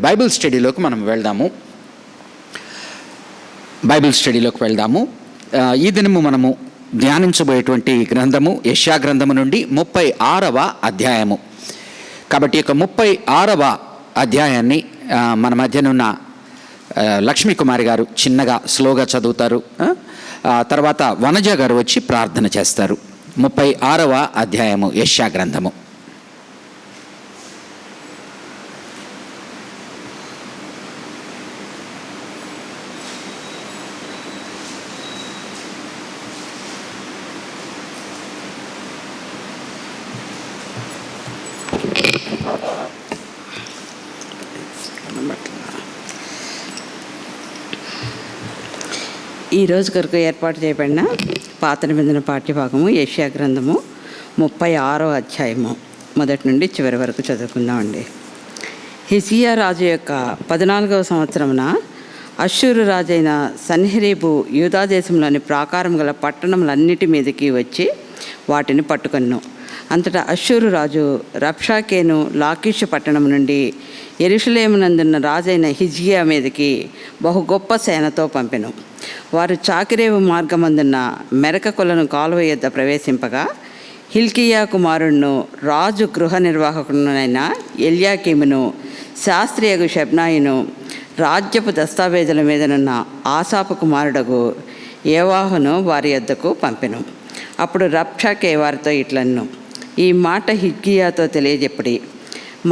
Bible స్టడీలోకి మనం వెళ్దాము. ఈ దినము మనము ధ్యానించబోయేటువంటి గ్రంథము యెషయా గ్రంథము నుండి 36వ అధ్యాయము. కాబట్టి ఇక 36వ అధ్యాయాన్ని మన మధ్యనున్న లక్ష్మీ కుమారి గారు చిన్నగా స్లోగా చదువుతారు. తర్వాత వనజ గారు వచ్చి ప్రార్థన చేస్తారు. 36వ అధ్యాయము యెషయా గ్రంథము. ఈ రోజు కొరకు ఏర్పాటు చేయబడిన పాత నిబంధన పాఠ్యభాగము యెషయా గ్రంథము 36వ అధ్యాయము మొదటి నుండి చివరి వరకు చదువుకుందామండి. హిజ్కియా రాజు యొక్క 14వ సంవత్సరమున అష్షూరు రాజైన సన్హెరీబు యూదా దేశంలోని ప్రాకారం గల పట్టణములన్నిటి మీదకి వచ్చి వాటిని పట్టుకొనెను. అంతటా అష్షూరు రాజు రబ్షాకేను లాకీషు పట్టణం నుండి యెరూషలేమునందున్న రాజైన హిజ్కియా మీదకి బహు గొప్ప సేనతో పంపెను. వారు చాకిరేవు మార్గమందున్న మెరక కొలను కాలువ యొద్ద ప్రవేశింపగా హిల్కియా కుమారుడును రాజు గృహ నిర్వాహకుడునైన ఎల్యాకీమును శాస్త్రియగు షెబ్నాయిను రాజ్యపు దస్తావేజుల మీదనున్న ఆసాపు కుమారుడగు యోవాహును వారి యొద్దకు పంపెను. అప్పుడు రబ్షాకే వారితో ఇట్లన్ను, ఈ మాట హిజ్కియాతో తెలియజెప్పుడి.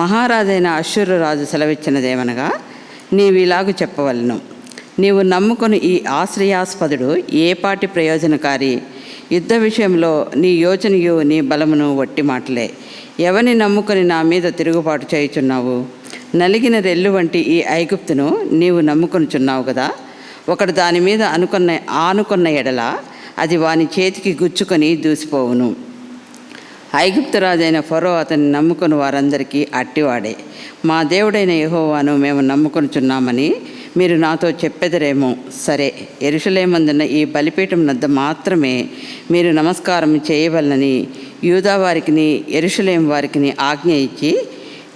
మహారాజైన అష్షూరు రాజు సెలవిచ్చినదేమనగా, నీవిలాగు చెప్పవలను, నీవు నమ్ముకొని ఈ ఆశ్రయాస్పదుడు ఏపాటి ప్రయోజనకారి? యుద్ధ విషయంలో నీ యోచనయు నీ బలమును వట్టి మాటలే. ఎవని నమ్ముకొని నా మీద తిరుగుబాటు చేయుచున్నావు? నలిగిన రెల్లు వంటి ఈ ఐగుప్తును నీవు నమ్ముకొనుచున్నావు కదా. ఒకడు దాని మీద ఆనుకొన్న ఎడల అది వాని చేతికి గుచ్చుకొని దూసిపోవును. ఐగుప్తు రాజైన ఫరో అతన్ని నమ్ముకొని వారందరికీ అట్టివాడే. మా దేవుడైన యెహోవాను మేము నమ్ముకొనుచున్నామని మీరు నాతో చెప్పెదరేమో. సరే, యెరూషలేమందున్న ఈ బలిపీఠం వద్ద మాత్రమే మీరు నమస్కారం చేయవలనని యూదా వారికిని యెరూషలేం వారికిని ఆజ్ఞ ఇచ్చి,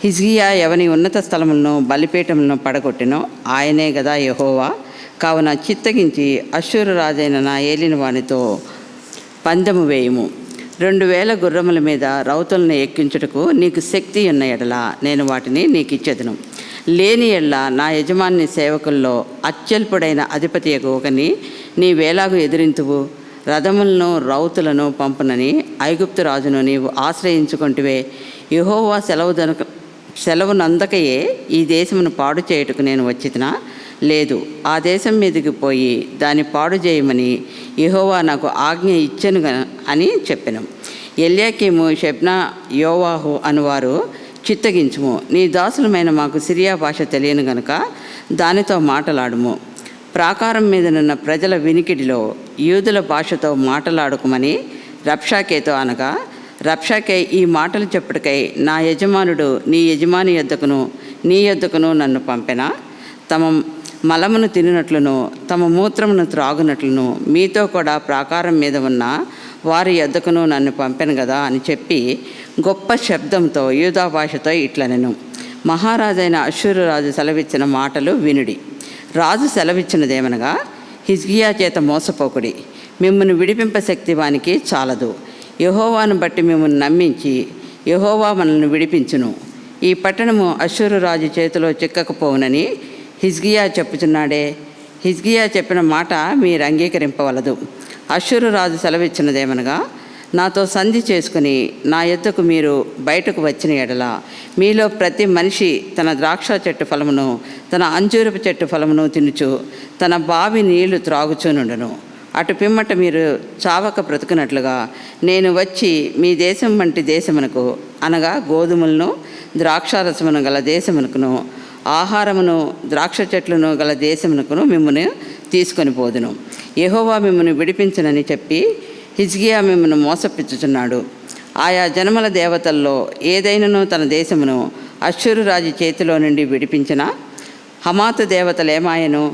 హిజ్కియా ఎవని ఉన్నత స్థలములను బలిపీఠములను పడగొట్టినో ఆయనే గదా యెహోవా. కావున చిత్తగించి అష్షూరు రాజైన నా ఏలిన వానితో పందెము వేయుము. 2000 గుర్రముల మీద రౌతులను ఎక్కించుటకు నీకు శక్తి ఉన్న ఎడల నేను వాటిని నీకు ఇచ్చేదను. లేని ఎడల నా యజమాని సేవకుల్లో అత్యల్పుడైన అధిపతి ఒకని నీవేలాగు ఎదిరింతువు? రథములను రౌతులను పంపునని ఐగుప్తు రాజును నీవు ఆశ్రయించుకుంటువే. యెహోవా సెలవునందకయే ఈ దేశమును పాడు చేయుటకు నేను వచ్చినా లేదు. ఆ దేశం మీదకి పోయి దాన్ని పాడు చేయమని యెహోవా నాకు ఆజ్ఞ ఇచ్చెను అని చెప్పెను. ఎల్యాకీము, షెబ్నా, యోవాహు అనువారు, చిత్తగించుము. నీ దాసులమైన మాకు సిరియా భాష తెలియను గనుక దానితో మాటలాడుము. ప్రాకారం మీదనున్న ప్రజల వినికిడిలో యూదుల భాషతో మాటలాడుకుమని రబ్షాకేతో అనగా, రబ్షాకే ఈ మాటలు చెప్పుటకై నా యజమానుడు నీ యజమాని యొద్దకును నీ యొద్దకును నన్ను పంపెనా? తమ మలమును తినునట్లును తమ మూత్రమును త్రాగునట్లును మీతో కూడా ప్రాకారం మీద ఉన్న వారి యొద్దకును నన్ను పంపెను కదా అని చెప్పి గొప్ప శబ్దంతో యూదా భాషతో ఇట్లనెను, మహారాజైన అష్షూరు రాజు సెలవిచ్చిన మాటలు వినుడి. రాజు సెలవిచ్చినదేమనగా, హిజ్కియా చేత మోసపోకుడి. మిమ్మల్ని విడిపింప శక్తి వానికి చాలదు. యెహోవాను బట్టి మిమ్మల్ని నమ్మించి యెహోవా మనల్ని విడిపించును. ఈ పట్టణము అష్షూరు రాజు చేతిలో చిక్కకపోవునని హిజ్కియా చెప్పుచున్నాడే. హిజ్కియా చెప్పిన మాట మీరు అంగీకరింపవలదు. అష్షూరు రాజు సెలవిచ్చినదేమనగా, నాతో సంధి చేసుకుని నా యొద్దకు మీరు బయటకు వచ్చిన ఎడల మీలో ప్రతి మనిషి తన ద్రాక్ష చెట్టు ఫలమును తన అంజూరపు చెట్టు ఫలమును తినుచు తన బావి నీళ్లు త్రాగుచునుండును. అటు పిమ్మట మీరు చావక బ్రతుకున్నట్లుగా నేను వచ్చి మీ దేశం వంటి దేశమునకు, అనగా గోధుమలను ద్రాక్షారసమును గల దేశమునకును ఆహారమును ద్రాక్ష చెట్లను గల దేశమునకును మిమ్మల్ని తీసుకొని పోదును. యెహోవా మిమ్మల్ని విడిపించునని చెప్పి హిజ్కియా మిమ్మల్ని మోసపించుచున్నాడు. ఆయా జనముల దేవతల్లో ఏదైనాను తన దేశమును అష్షూరు రాజు చేతిలో నుండి విడిపించిన హమాతు దేవతలేమాయను,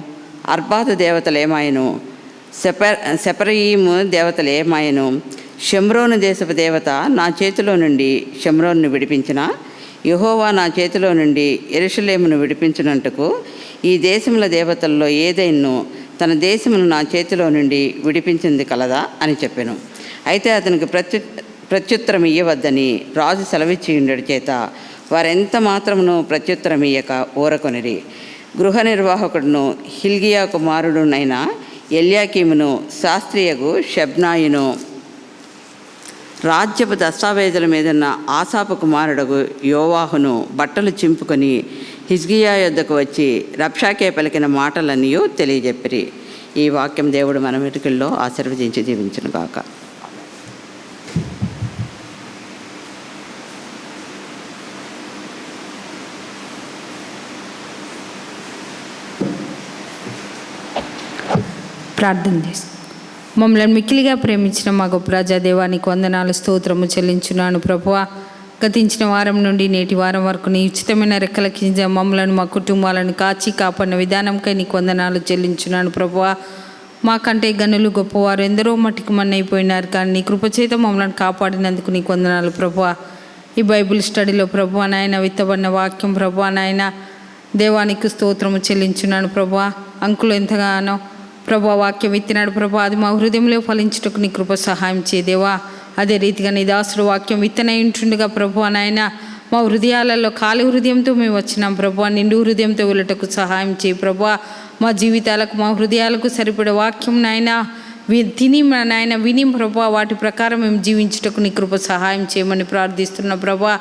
అర్బాతు దేవతలేమాయను, సెపరయీము దేవతలేమాయను, షమ్రోను దేశపు దేవత నా చేతిలో నుండి షమ్రోను విడిపించిన యెహోవా నా చేతిలో నుండి యెరూషలేమును విడిపించినందుకు ఈ దేశముల దేవతల్లో ఏదైనా తన దేశమును నా చేతిలో నుండి విడిపించింది కలదా అని చెప్పెను. అయితే అతనికి ప్రత్యుత్తరం ఇయ్యవద్దని రాజు సెలవిచ్చి ఉండడి చేత వారెంత మాత్రమును ప్రత్యుత్తరం ఇయ్యక ఊరకొనిరి. గృహ నిర్వాహకుడును హిల్కియా కుమారుడునైన ఎల్యాకీమును శాస్త్రియగు షెబ్నాయును రాజ్యపు దస్తావేజుల మీదున్న ఆసాపు కుమారుడు యోవాహును బట్టలు చింపుకొని హిజ్కియా యొద్దకు వచ్చి రబ్షాకే పలికిన మాటలన్నీ తెలియజెప్పిరి. ఈ వాక్యం దేవుడు మన వెతుకుల్లో ఆశీర్వదించి దీవించును గాక. ప్రార్థన చేసి మమ్మల్ని మిక్కిలిగా ప్రేమించిన మా గొప్ప రాజాదేవానికి వందనాలు స్తోత్రము చెల్లించున్నాను ప్రభువా. గతించిన వారం నుండి నేటి వారం వరకు నీ ఉచితమైన రెక్కల కింద మమ్మలను మా కుటుంబాలను కాచి కాపాడిన విధానంకై నీకు వందనాలు చెల్లించున్నాను ప్రభువా. మాకంటే గనులు గొప్పవారు ఎందరో మట్టికి మన్నైపోయినారు, కానీ నీ కృపచేత మమ్మల్ని కాపాడినందుకు నీకు వందనాలు ప్రభువా. ఈ బైబిల్ స్టడీలో ప్రభువా నాయన విత్తబడిన వాక్యం ప్రభువా నాయన దేవానికి స్తోత్రము చెల్లించున్నాను ప్రభువా. అంకులు ఎంతగానో ప్రభా వాక్యం విత్తినాడు ప్రభా, అది మా హృదయంలో ఫలించుటకు నీ కృప సహాయం చేయదేవా. అదే రీతిగా నీ దాసుడు వాక్యం విత్తనై ఉంటుండగా ప్రభు నాయన మా హృదయాలలో ఖాళీ హృదయంతో మేము వచ్చినాం ప్రభు, నిండు హృదయంతో వెళ్ళటకు సహాయం చేయి ప్రభు. మా జీవితాలకు మా హృదయాలకు సరిపడే వాక్యం నాయన తిని నాయన విని ప్రభా వాటి ప్రకారం మేము జీవించుటకు నీ కృప సహాయం చేయమని ప్రార్థిస్తున్న ప్రభా.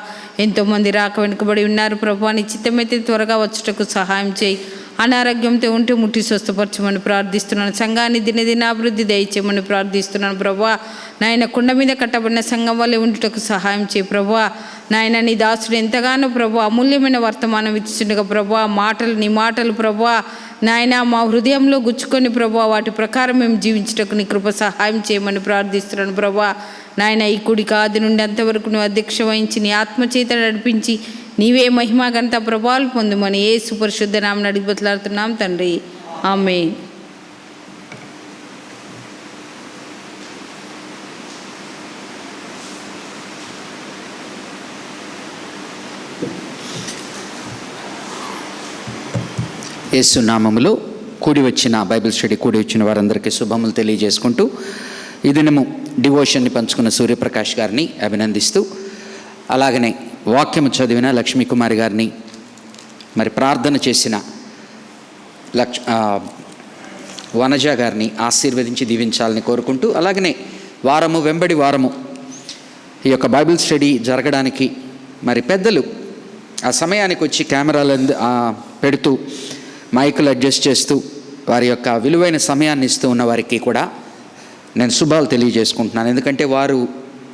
ఎంతోమంది రాక వెనుకబడి ఉన్నారు ప్రభా, నీ చిత్తమైతే త్వరగా వచ్చుటకు సహాయం చేయి. అనారోగ్యంతో ఉంటే ముట్టి స్వస్థపరచమని ప్రార్థిస్తున్నాను. సంఘాన్ని దినదినాభివృద్ధి దయచేయమని ప్రార్థిస్తున్నాను ప్రభా. నాయన కుండ మీద కట్టబడిన సంఘం వల్లే ఉంటుటకు సహాయం చేయి ప్రభా. నాయన నీ దాసుడు ఎంతగానో ప్రభా అమూల్యమైన వర్తమానం ఇచ్చిండగా ప్రభా, నీ మాటలు ప్రభా నాయన మా హృదయంలో గుచ్చుకొని ప్రభా వాటి ప్రకారం మేము జీవించుటకు నీ కృప సహాయం చేయమని ప్రార్థిస్తున్నాను ప్రభా. నాయన ఈ కుడికి ఆది నుండి అంతవరకు నువ్వు అధ్యక్ష వహించి నీ ఆత్మచేత నడిపించి నీవే మహిమా ఘనత ప్రభావాలు పొందుమని యేసు పరిశుద్ధ నామమున అడిగి బతులాడుతున్నాం తండ్రి, ఆమేన్. యేసు నామములో కూడి వచ్చిన బైబిల్ స్టడీ కూడి వచ్చిన వారందరికీ శుభములు తెలియజేసుకుంటూ ఈ దినము డివోషన్ని పంచుకున్న సూర్యప్రకాష్ గారిని అభినందిస్తూ, అలాగనే వాక్యము చదివిన లక్ష్మీకుమారి గారిని, మరి ప్రార్థన చేసిన వనజ గారిని ఆశీర్వదించి దీవించాలని కోరుకుంటూ, అలాగనే వారము వెంబడి వారము ఈ యొక్క బైబిల్ స్టడీ జరగడానికి మరి పెద్దలు ఆ సమయానికి వచ్చి కెమెరాలు పెడుతూ మైకులు అడ్జస్ట్ చేస్తూ వారి యొక్క విలువైన సమయాన్ని ఇస్తూ ఉన్న వారికి కూడా నేను శుభాలు తెలియజేసుకుంటున్నాను. ఎందుకంటే వారు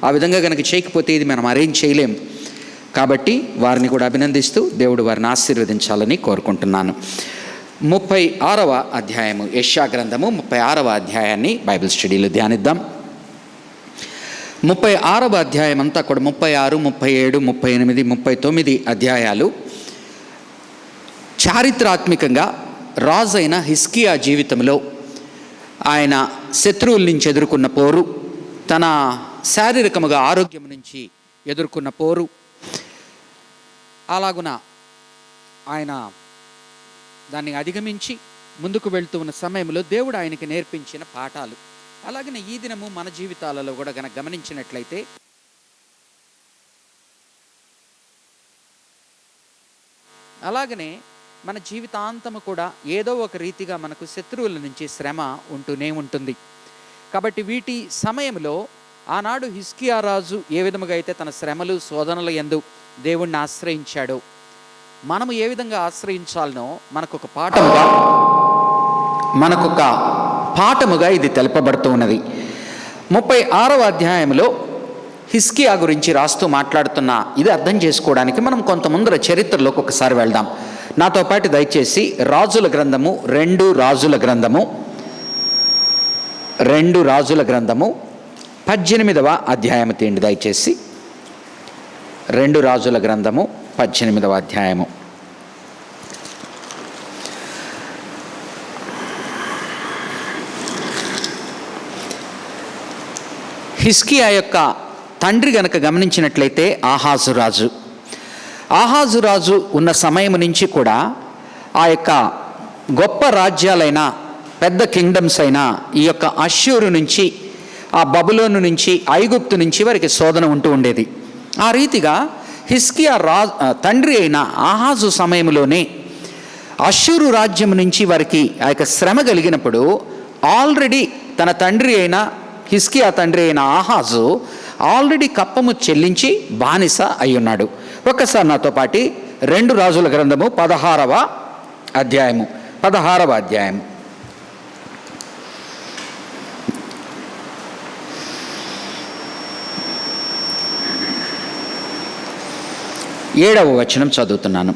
ఆ విధంగా కనుక చేయకపోతే ఇది మనం అరేంజ్ చేయలేం. కాబట్టి వారిని కూడా అభినందిస్తూ దేవుడు వారిని ఆశీర్వదించాలని కోరుకుంటున్నాను. 36వ అధ్యాయము యెషయా గ్రంథము 36వ అధ్యాయాన్ని బైబిల్ స్టడీలో ధ్యానిద్దాం. 36వ అధ్యాయం అంతా కూడా 36, 37, 38, 39 అధ్యాయాలు చారిత్రాత్మకంగా రాజు అయిన హిజ్కియా జీవితంలో ఆయన శత్రువుల నుంచి ఎదుర్కొన్న పోరు, తన శారీరకముగా ఆరోగ్యం నుంచి ఎదుర్కొన్న పోరు, అలాగున ఆయన దాన్ని అధిగమించి ముందుకు వెళ్తూ ఉన్న సమయంలో దేవుడు ఆయనకి నేర్పించిన పాఠాలు, అలాగనే ఈ దినము మన జీవితాలలో కూడా గనక గమనించినట్లయితే అలాగనే మన జీవితాంతము కూడా ఏదో ఒక రీతిగా మనకు శత్రువుల నుంచి శ్రమ ఉంటూనే ఉంటుంది. కాబట్టి వీటి సమయంలో ఆనాడు హిజ్కియా రాజు ఏ విధముగా అయితే తన శ్రమలు శోధనల యందు దేవుణ్ణి ఆశ్రయించాడో, మనము ఏ విధంగా ఆశ్రయించాలనో మనకొక పాఠముగా ఇది తెలుపబడుతూ ఉన్నది. 36వ అధ్యాయంలో హిజ్కియా గురించి రాస్తూ మాట్లాడుతున్న ఇది అర్థం చేసుకోవడానికి మనం కొంత ముందర చరిత్రలోకి ఒకసారి వెళ్దాం. నాతో పాటు దయచేసి రాజుల గ్రంథము 2 రాజుల గ్రంథము 18వ అధ్యాయము తీయండి దయచేసి. 2 రాజుల గ్రంథము 18వ అధ్యాయము. హిజ్కియా యొక్క తండ్రి గనక గమనించినట్లయితే ఆహాజు రాజు. ఆహాజు రాజు ఉన్న సమయం నుంచి కూడా ఆ యొక్క గొప్ప రాజ్యాలైన పెద్ద కింగ్డమ్స్ అయిన ఈ యొక్క అష్షూరు నుంచి, ఆ బబులోను నుంచి, ఐగుప్తు నుంచి వారికి శోధన ఉంటూ ఉండేది. ఆ రీతిగా హిజ్కియా తండ్రి అయిన ఆహాజు సమయంలోనే అష్షూరు రాజ్యం నుంచి వారికి ఆ యొక్క శ్రమ కలిగినప్పుడు ఆల్రెడీ తన తండ్రి అయిన హిజ్కియా తండ్రి అయిన ఆహాజు ఆల్రెడీ కప్పము చెల్లించి బానిస అయి ఉన్నాడు. ఒక్కసారి నాతో పాటి 2 రాజుల గ్రంథము 16వ అధ్యాయము 16వ అధ్యాయము 7వ వచనం చదువుతున్నాను.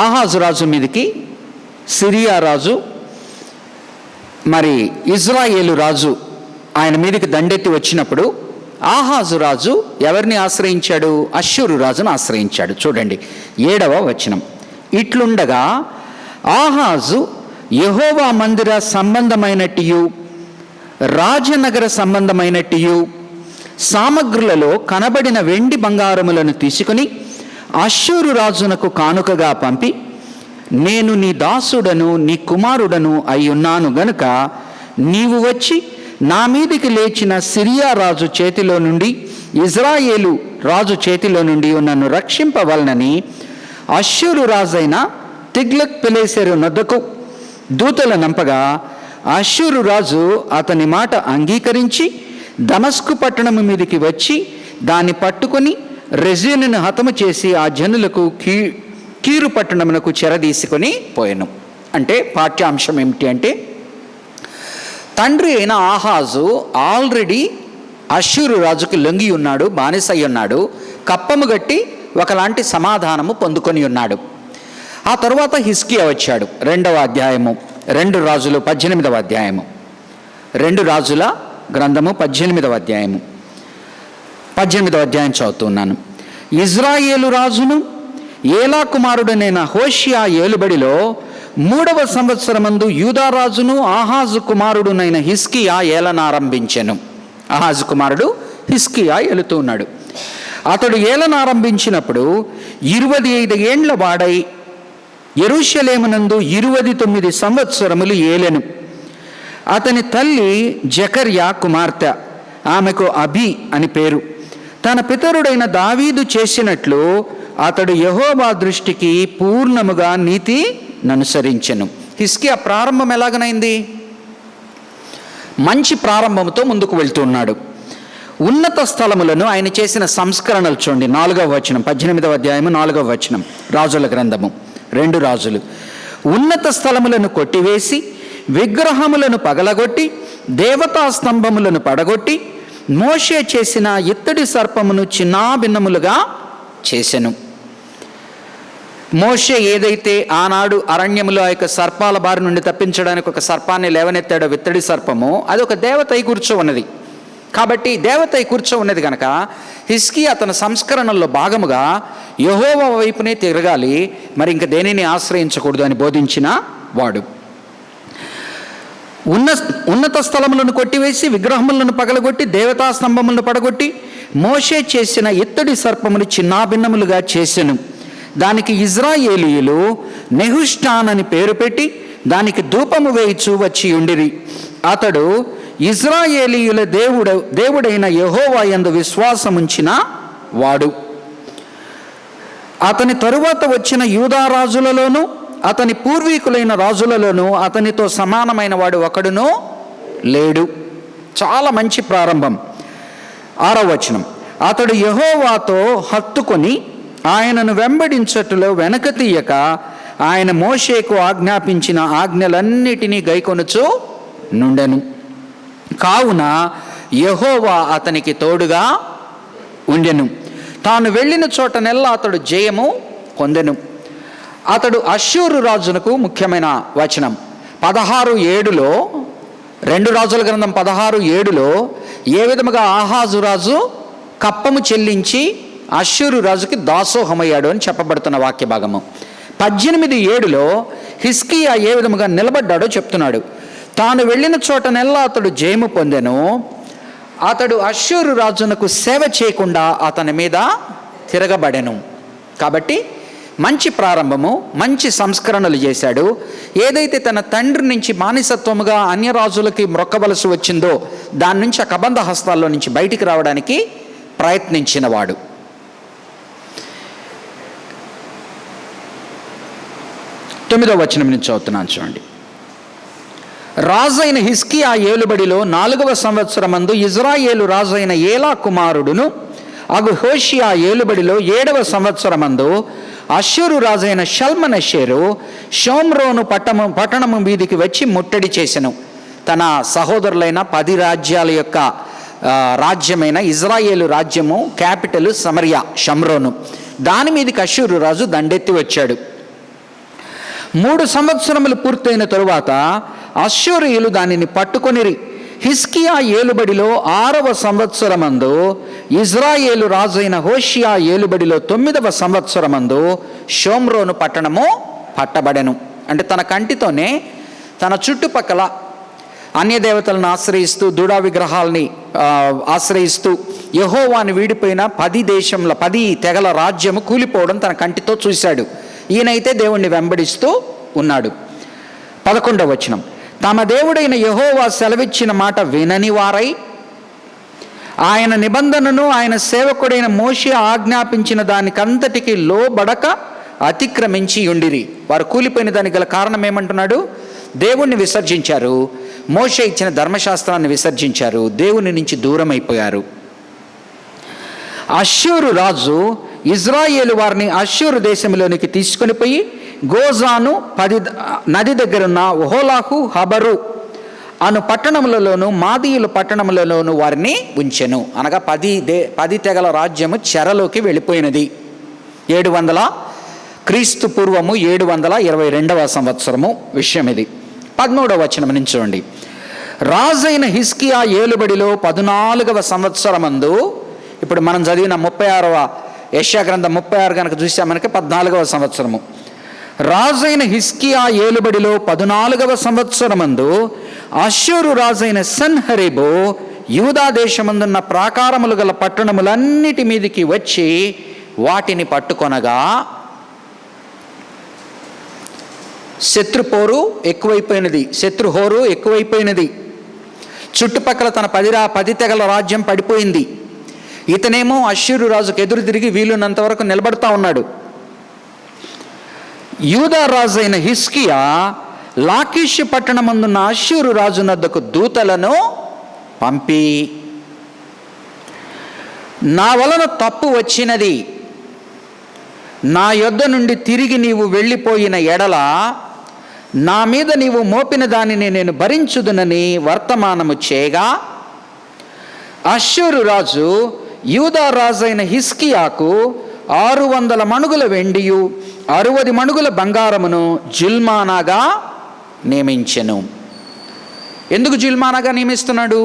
ఆహాజు రాజు మీదకి సిరియా రాజు మరి ఇజ్రాయేలు రాజు ఆయన మీదకి దండెత్తి వచ్చినప్పుడు ఆహాజు రాజు ఎవరిని ఆశ్రయించాడు? అష్షూరు రాజును ఆశ్రయించాడు. చూడండి 7వ వచనం. ఇట్లుండగా ఆహాజు యెహోవా మందిర సంబంధమైనట్టియు రాజనగర సంబంధమైనట్టియు సామగ్రులలో కనబడిన వెండి బంగారములను తీసుకుని అష్షూరు రాజునకు కానుకగా పంపి, నేను నీ దాసుడను నీ కుమారుడను అయ్యున్నాను గనుక నీవు వచ్చి నా మీదికి లేచిన సిరియా రాజు చేతిలో నుండి ఇజ్రాయేలు రాజు చేతిలో నుండి నన్ను రక్షింపవలనని అష్షూరు రాజైన తిగ్లత్-పిలేసెరు నొద్దకు దూతల నంపగా అష్షూరు రాజు అతని మాట అంగీకరించి దమస్కు పట్టణము మీదికి వచ్చి దాన్ని పట్టుకొని రెజీనును హతము చేసి ఆ జనులకు కీరు పట్టణమునకు చెరదీసుకొని పోయెను. అంటే పాఠ్యాంశం ఏమిటి అంటే, తండ్రి అయిన ఆహాజు ఆల్రెడీ అష్షూరు రాజుకు లొంగి ఉన్నాడు, బానిస అయి ఉన్నాడు, కప్పము గట్టి ఒకలాంటి సమాధానము పొందుకొని ఉన్నాడు. ఆ తరువాత హిజ్కియా వచ్చాడు. 2వ అధ్యాయము 2 రాజులు 18వ అధ్యాయము 2 రాజుల గ్రంథము 18వ అధ్యాయము 18వ అధ్యాయం చదువుతున్నాను. ఇజ్రాయేలు రాజును ఏలా కుమారుడనైన హోషియా ఏలుబడిలో 3వ సంవత్సరమందు యూదారాజును ఆహాజు కుమారుడునైన హిజ్కియా ఏలనారంభించెను. ఆహాజు కుమారుడు హిజ్కియా ఏలుతూ ఉన్నాడు. అతడు ఏలనారంభించినప్పుడు 25 ఏండ్ల వాడై యెరూషలేమునందు 29 సంవత్సరములు ఏలెను. అతని తల్లి జకర్యా కుమార్తె, ఆమెకు అబి అని పేరు. తన పితరుడైన దావీదు చేసినట్లు అతడు యెహోవా దృష్టికి పూర్ణముగా నీతి ననుసరించెను. హిజ్కియా ప్రారంభం ఎలాగనైంది? మంచి ప్రారంభంతో ముందుకు వెళ్తున్నాడు. ఉన్నత స్థలములను ఆయన చేసిన సంస్కరణలు చూడండి. 4వ వచనం, 18వ అధ్యాయము 4వ వచనం, రాజుల గ్రంథము 2 రాజులు. ఉన్నత స్థలములను కొట్టివేసి విగ్రహములను పగలగొట్టి దేవతా స్తంభములను పడగొట్టి మోషే చేసిన ఇత్తడి సర్పమును చిన్నాభిన్నములుగా చేసెను. మోషే ఏదైతే ఆనాడు అరణ్యములో ఆ యొక్క సర్పాల బారి నుండి తప్పించడానికి ఒక సర్పాన్ని లేవనెత్తాడో, ఇత్తడి సర్పము, అది ఒక దేవతై కూర్చో ఉన్నది. కాబట్టి దేవతై కూర్చో ఉన్నది కనుక హిజ్కియా తన సంస్కరణల్లో భాగముగా యెహోవా వైపునే తిరగాలి, మరి ఇంక దేనిని ఆశ్రయించకూడదు అని బోధించిన వాడు. ఉన్నత స్థలములను కొట్టివేసి విగ్రహములను పగలగొట్టి దేవతా స్తంభములను పడగొట్టి మోషే చేసిన ఇత్తడి సర్పమును చిన్నాభిన్నములుగా చేసెను. దానికి ఇజ్రాయేలీయులు నెహుష్టాన్ అని పేరు పెట్టి దానికి ధూపము వేయిచూ వచ్చి ఉండిరి. అతడు ఇజ్రాయేలీయుల దేవుడైన యెహోవా యందు విశ్వాసముంచిన వాడు. అతని తరువాత వచ్చిన యూదా రాజులలోనూ అతని పూర్వీకులైన రాజులలోనూ అతనితో సమానమైన వాడు ఒకడునూ లేడు. చాలా మంచి ప్రారంభం. 6వ వచనం. అతడు యెహోవాతో హత్తుకొని ఆయనను వెంబడించటలో వెనక తీయక ఆయన మోషేకు ఆజ్ఞాపించిన ఆజ్ఞలన్నిటినీ గైకొనుచు నుండెను. కావున యెహోవా అతనికి తోడుగా ఉండెను. తాను వెళ్ళిన చోటనెల్లా అతడు జయము పొందెను. అతడు అష్షూరు రాజునకు, ముఖ్యమైన వచనం 16:7లో, 2 రాజుల గ్రంథం 16:7లో ఏ విధముగా ఆహాజు రాజు కప్పము చెల్లించి అష్షూరు రాజుకి దాసోహమయ్యాడు అని చెప్పబడుతున్న వాక్య భాగము. 18:7లో హిజ్కియా ఏ విధముగా నిలబడ్డాడో చెప్తున్నాడు. తాను వెళ్ళిన చోటనెల్లా అతడు జయము పొందెను. అతడు అష్షూరు రాజునకు సేవ చేయకుండా అతని మీద తిరగబడెను. కాబట్టి మంచి ప్రారంభము, మంచి సంస్కరణలు చేశాడు. ఏదైతే తన తండ్రి నుంచి బానిసత్వముగా అన్యరాజులకి మ్రొక్కవలసి వచ్చిందో దాని నుంచి ఆ కబంధ హస్తాల్లో నుంచి బయటికి రావడానికి ప్రయత్నించినవాడు. తొమ్మిదవ వచనం నుంచి చదువుతున్నాను చూడండి. రాజైన హిజ్కియా ఏలుబడిలో 4వ సంవత్సరమందు ఇజ్రాయేలు రాజైన ఏలా కుమారుడును అగు హోషియా ఏలుబడిలో 7వ సంవత్సరమందు అష్షూరు రాజైన షల్మనెషెరు షోమ్రోను పట్టణము మీదికి వచ్చి ముట్టడి చేసెను. తన సహోదరులైన 10 రాజ్యాల యొక్క రాజ్యమైన ఇజ్రాయేలు రాజ్యము క్యాపిటల్ సమరియా, షమ్రోను. దాని మీదకి అష్షూరు రాజు దండెత్తి వచ్చాడు. 3 సంవత్సరములు పూర్తయిన తరువాత అష్షూరీయులు దానిని పట్టుకొనిరి. హిజ్కియా ఏలుబడిలో 6వ సంవత్సరమందు ఇజ్రాయేలు రాజైన హోషియా ఏలుబడిలో 9వ సంవత్సరమందు షోమ్రోను పట్టణము పట్టబడెను. అంటే తన కంటితోనే తన చుట్టుపక్కల అన్యదేవతలను ఆశ్రయిస్తూ, దూడా విగ్రహాలని ఆశ్రయిస్తూ యెహోవాను వీడిపోయిన 10 తెగల రాజ్యము కూలిపోవడం తన కంటితో చూశాడు. ఈయనైతే దేవుణ్ణి వెంబడిస్తూ ఉన్నాడు. 11వ వచనం. తమ దేవుడైన యెహోవా సెలవిచ్చిన మాట వినని వారై ఆయన నిబంధనను ఆయన సేవకుడైన మోషే ఆజ్ఞాపించిన దానికంతటికి లోబడక అతిక్రమించి ఉండిరి. వారు కూలిపోయిన దానికి గల కారణం ఏమంటున్నాడు? దేవుణ్ణి విసర్జించారు, మోషే ఇచ్చిన ధర్మశాస్త్రాన్ని విసర్జించారు, దేవుని నుంచి దూరం అయిపోయారు. అష్షూరు రాజు ఇజ్రాయేలు వారిని అష్షూరు దేశంలోనికి తీసుకొని పోయి గోజాను 10 నది దగ్గరున్న ఓహోలాహు హబరు అను పట్టణములలోను మాదీయుల పట్టణములలోను వారిని ఉంచెను. అనగా 10 తెగల రాజ్యము చెరలోకి వెళ్ళిపోయినది. 700 క్రీస్తు పూర్వము 722వ సంవత్సరము విషయం ఇది. 13వ వచనం నుంచి చూడండి. రాజైన హిజ్కియా ఏలుబడిలో 14వ సంవత్సరమందు, ఇప్పుడు మనం చదివిన 36వ యెషయా గ్రంథం 36 కనుక చూసామనకి 14వ సంవత్సరము. రాజైన హిజ్కియా ఏలుబడిలో 14వ సంవత్సరమందు అష్షూరు రాజైన సన్హెరీబు యూదా దేశమందున్న ప్రాకారములు గల పట్టణములన్నిటి మీదికి వచ్చి వాటిని పట్టుకొనగా శత్రుపోరు ఎక్కువైపోయినది, శత్రుహోరు ఎక్కువైపోయినది. చుట్టుపక్కల తన 10 తెగల రాజ్యం పడిపోయింది. ఇతనేమో అష్షూరు రాజుకు ఎదురు తిరిగి వీలున్నంత వరకు నిలబడతా ఉన్నాడు. యూదా రాజైన హిజ్కియా లాకీషు పట్టణమందున్న అష్షూరు రాజు నద్దకు దూతలను పంపి, నా వలన తప్పు వచ్చినది, నా యొద్ద నుండి తిరిగి నీవు వెళ్ళిపోయిన ఎడల నా మీద నీవు మోపిన దానిని నేను భరించుదునని వర్తమానము చేయగా, అష్షూరు రాజు యూదా రాజైన హిజ్కియాకు 600 మణుగుల వెండియు 60 మణుగుల బంగారమును జుల్మానాగా నియమించెను. ఎందుకు జుల్మానాగా నియమిస్తున్నాడు?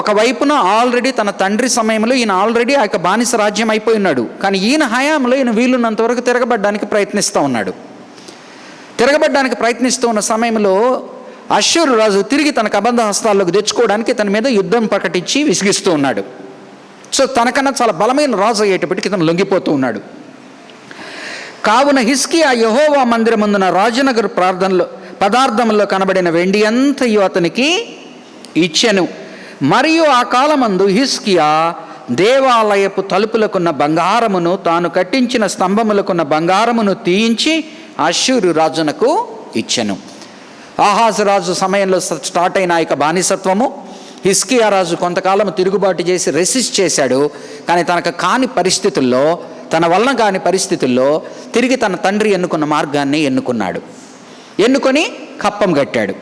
ఒకవైపున ఆల్రెడీ తన తండ్రి సమయంలో ఈయన ఆల్రెడీ ఆ యొక్క బానిస రాజ్యం అయిపోయి ఉన్నాడు. కానీ ఈయన హయాంలో ఈయన వీలున్నంత వరకు తిరగబడ్డానికి ప్రయత్నిస్తూ ఉన్నాడు. తిరగబడ్డానికి ప్రయత్నిస్తూ ఉన్న సమయంలో అష్షూరు రాజు తిరిగి తన కబంధ హస్తాల్లోకి తెచ్చుకోవడానికి తన మీద యుద్ధం ప్రకటించి విసిగిస్తూ ఉన్నాడు. సో తనకన్నా చాలా బలమైన రాజు అయ్యేటప్పటికి ఇతను లొంగిపోతూ ఉన్నాడు. కావున హిజ్కియా యెహోవా మందిరమందున రాజనగర్ పదార్థముల్లో కనబడిన వెండి అంతయు అతనికి ఇచ్చెను. మరియు ఆ కాలమందు హిజ్కియా దేవాలయపు తలుపులకున్న బంగారమును, తాను కట్టించిన స్తంభములకున్న బంగారమును తీయించి అష్షూరు రాజునకు ఇచ్చెను. ఆహాజు రాజు సమయంలో స్టార్ట్ అయిన ఆ యొక్క బానిసత్వము, హిజ్కియా రాజు కొంతకాలం తిరుగుబాటు చేసి రెసిస్ట్ చేశాడు. కానీ తనకు కాని పరిస్థితుల్లో, తన వలన కాని పరిస్థితుల్లో తిరిగి తన తండ్రి ఎన్నుకున్న మార్గాన్ని ఎన్నుకున్నాడు. ఎన్నుకొని కప్పం కట్టాడు.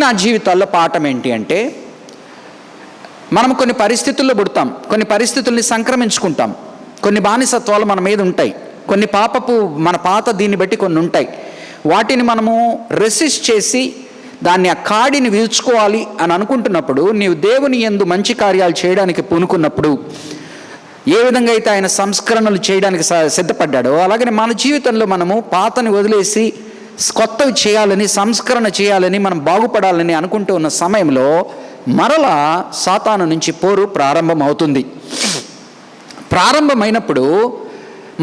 నా జీవితాల్లో పాఠం ఏంటి అంటే, మనం కొన్ని పరిస్థితుల్లో పుడతాం, కొన్ని పరిస్థితుల్ని సంక్రమించుకుంటాం, కొన్ని బానిసత్వాలు మన మీద ఉంటాయి, కొన్ని మన పాత దీన్ని బట్టి కొన్ని ఉంటాయి. వాటిని మనము రెసిస్ట్ చేసి దాన్ని ఆ కాడిని వీల్చుకోవాలి అని అనుకుంటున్నప్పుడు, నీవు దేవుని యందు మంచి కార్యాలు చేయడానికి పూనుకున్నప్పుడు ఏ విధంగా అయితే ఆయన సంస్కరణలు చేయడానికి సిద్ధపడ్డాడో, అలాగనే మన జీవితంలో మనము పాతని వదిలేసి కొత్తవి చేయాలని, సంస్కరణ చేయాలని, మనం బాగుపడాలని అనుకుంటూ ఉన్న సమయంలో మరలా సాతాను నుంచి పోరు ప్రారంభమవుతుంది. ప్రారంభమైనప్పుడు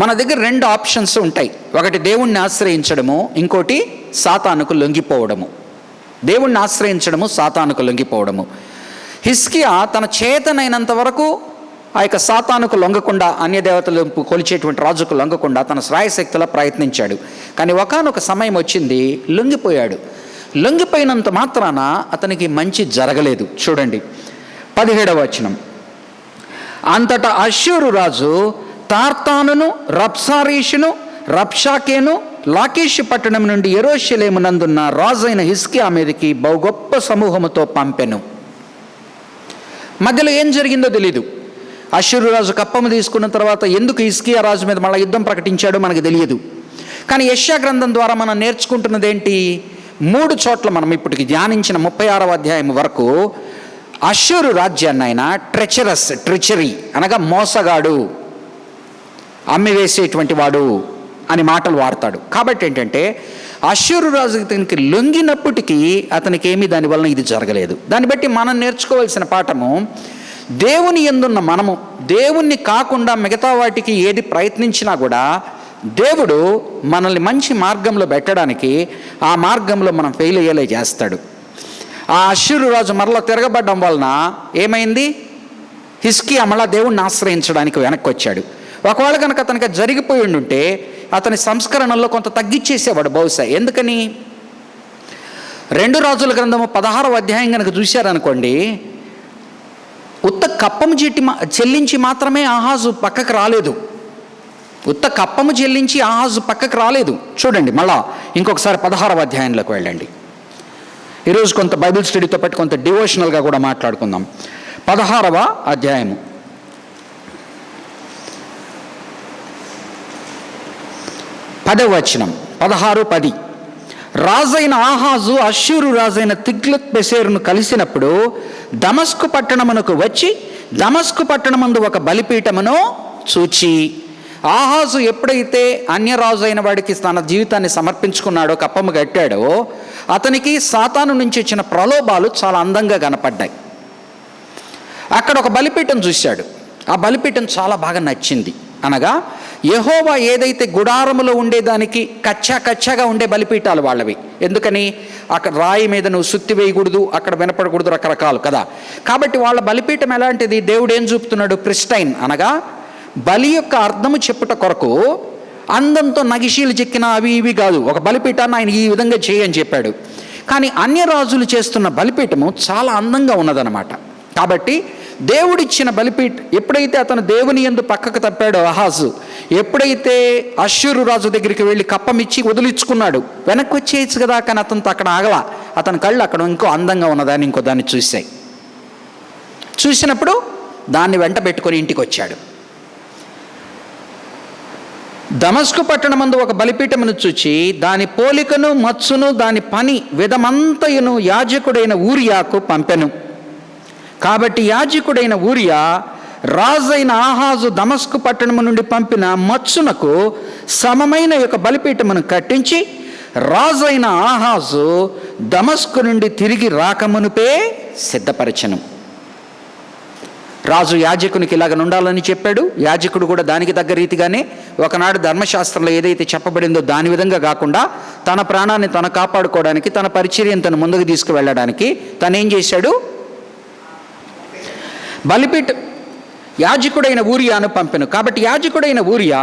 మన దగ్గర 2 ఆప్షన్స్ ఉంటాయి. ఒకటి దేవుణ్ణి ఆశ్రయించడము, ఇంకోటి సాతానుకు లొంగిపోవడము. దేవుణ్ణి ఆశ్రయించడము, సాతానుకు లొంగిపోవడము. హిజ్కియా తన చేతనైనంత వరకు ఆ యొక్క సాతానుకు లొంగకుండా, అన్యదేవతలు కొలిచేటువంటి రాజుకు లొంగకుండా తన శ్రాయశక్తిలో ప్రయత్నించాడు. కానీ ఒకానొక సమయం వచ్చింది, లొంగిపోయాడు. లొంగిపోయినంత మాత్రాన అతనికి మంచి జరగలేదు. చూడండి 17వ వచనం. అంతటా అష్షూరు రాజు తార్తానును, రబ్సారీషును, రబ్షాకేను, లాకీషు పట్టణం నుండి యెరూషలేమునందున్న రాజైన హిజ్కియా మీదకి బహు గొప్ప సమూహముతో పంపెను. మధ్యలో ఏం జరిగిందో తెలీదు. అష్షూరు రాజు కప్పము తీసుకున్న తర్వాత ఎందుకు హిజ్కియా రాజు మీద మళ్ళీ యుద్ధం ప్రకటించాడో మనకు తెలియదు. కానీ యెషయా గ్రంథం ద్వారా మనం నేర్చుకుంటున్నది ఏంటి? 3 చోట్ల మనం ఇప్పటికి ధ్యానించిన 36వ అధ్యాయం వరకు అష్షూరు రాజ్యాన్ని ఆయన ట్రెచరీ అనగా మోసగాడు, అమ్మివేసేటువంటి వాడు అని మాటలు వాడతాడు. కాబట్టి ఏంటంటే అష్షూరు రాజు అతనికి లొంగినప్పటికీ అతనికి ఏమీ దానివల్ల ఇది జరగలేదు. దాన్ని బట్టి మనం నేర్చుకోవాల్సిన పాఠము, దేవుని యందున్న మనము దేవుణ్ణి కాకుండా మిగతా వాటికి ఏది ప్రయత్నించినా కూడా దేవుడు మనల్ని మంచి మార్గంలో పెట్టడానికి ఆ మార్గంలో మనం ఫెయిల్ అయ్యేలా చేస్తాడు. ఆ అష్షూరు రాజు మరలా తిరగబడ్డం వలన ఏమైంది? హిజ్కియా మళ్ళా దేవుణ్ణి ఆశ్రయించడానికి వెనక్కి వచ్చాడు. ఒకవేళ కనుక అతనికి జరిగిపోయి ఉండుంటే అతని సంస్కరణల్లో కొంత తగ్గించేసేవాడు బహుశా. ఎందుకని? 2 రాజుల గ్రంథము 16వ అధ్యాయం కనుక చూశారనుకోండి, ఉత్త కప్పము చెల్లించి మాత్రమే ఆహాజు పక్కకు రాలేదు. ఉత్త కప్పము చెల్లించి ఆహాజు పక్కకు రాలేదు. చూడండి మళ్ళా ఇంకొకసారి 16వ అధ్యాయంలోకి వెళ్ళండి. ఈరోజు కొంత బైబిల్ స్టడీతో పాటు కొంత డివోషనల్గా కూడా మాట్లాడుకుందాం. 16వ అధ్యాయము 10వ వచనం. 16:10. రాజైన ఆహాజు అష్షూరు రాజైన తిగ్లత్-పిలేసెరును కలిసినప్పుడు దమస్కు పట్టణమునకు వచ్చి దమస్కు పట్టణమందు ఒక బలిపీఠమును చూచి, ఆహాజు ఎప్పుడైతే అన్యరాజు అయిన వాడికి తన జీవితాన్ని సమర్పించుకున్నాడో, కప్పము కట్టాడో, అతనికి సాతాను నుంచి వచ్చిన ప్రలోభాలు చాలా అందంగా కనపడ్డాయి. అక్కడ ఒక బలిపీఠం చూశాడు. ఆ బలిపీఠం చాలా బాగా నచ్చింది. అనగా యెహోవా ఏదైతే గుడారములో ఉండేదానికి కచ్చాగా ఉండే బలిపీఠాలు వాళ్ళవి. ఎందుకని? అక్కడ రాయి మీద నువ్వు సుత్తి వేయకూడదు, అక్కడ వినపడకూడదు, రకరకాలు కదా. కాబట్టి వాళ్ళ బలిపీఠం ఎలాంటిది? దేవుడు ఏం చూపుతున్నాడు? ప్రిస్టైన్ అనగా బలి యొక్క అర్థము చెప్పుట కొరకు అందంతో నగిషీలు చెక్కిన అవి ఇవి కాదు. ఒక బలిపీఠాన్ని ఆయన ఈ విధంగా చేయని చెప్పాడు. కానీ అన్యరాజులు చేస్తున్న బలిపీఠము చాలా అందంగా ఉన్నదన్నమాట. కాబట్టి దేవుడిచ్చిన బలిపీఠం ఎప్పుడైతే అతను దేవుని యందు పక్కకు తప్పాడో ఆహాజు, ఎప్పుడైతే అష్షూరు రాజు దగ్గరికి వెళ్ళి కప్పమిచ్చి వదిలించుకున్నాడు, వెనక్కి వచ్చేయచ్చు కదా. కానీ అతనితో అక్కడ ఆగల. అతని కళ్ళు అక్కడ ఇంకో అందంగా ఉన్నదాన్ని ఇంకో దాన్ని చూశాయి. చూసినప్పుడు దాన్ని వెంట పెట్టుకొని ఇంటికి వచ్చాడు. దమస్కు పట్టణమందు ఒక బలిపీఠమును చూచి దాని పోలికను మచ్చును దాని పని విధమంతయును యాజకుడైన ఊరియాకు పంపెను. కాబట్టి యాజకుడైన ఊరియా రాజైన ఆహాజు దమస్కు పట్టణము నుండి పంపిన మచ్చునకు సమమైన యొక్క బలిపీఠమును కట్టించి రాజైన ఆహాజు దమస్కు నుండి తిరిగి రాకమునుపే సిద్ధపరచెను. రాజు యాజకునికి ఇలాగ ఉండాలని చెప్పాడు. యాజకుడు కూడా దానికి తగ్గ రీతిగానే ఒకనాడు ధర్మశాస్త్రంలో ఏదైతే చెప్పబడిందో దాని విధంగా కాకుండా తన ప్రాణాన్ని తను కాపాడుకోవడానికి, తన పరిచర్యను తను ముందుకు తీసుకువెళ్ళడానికి తను ఏం చేశాడు? బలిపీఠ యాజకుడైన ఊరియాను పంపెను. కాబట్టి యాజకుడైన ఊరియా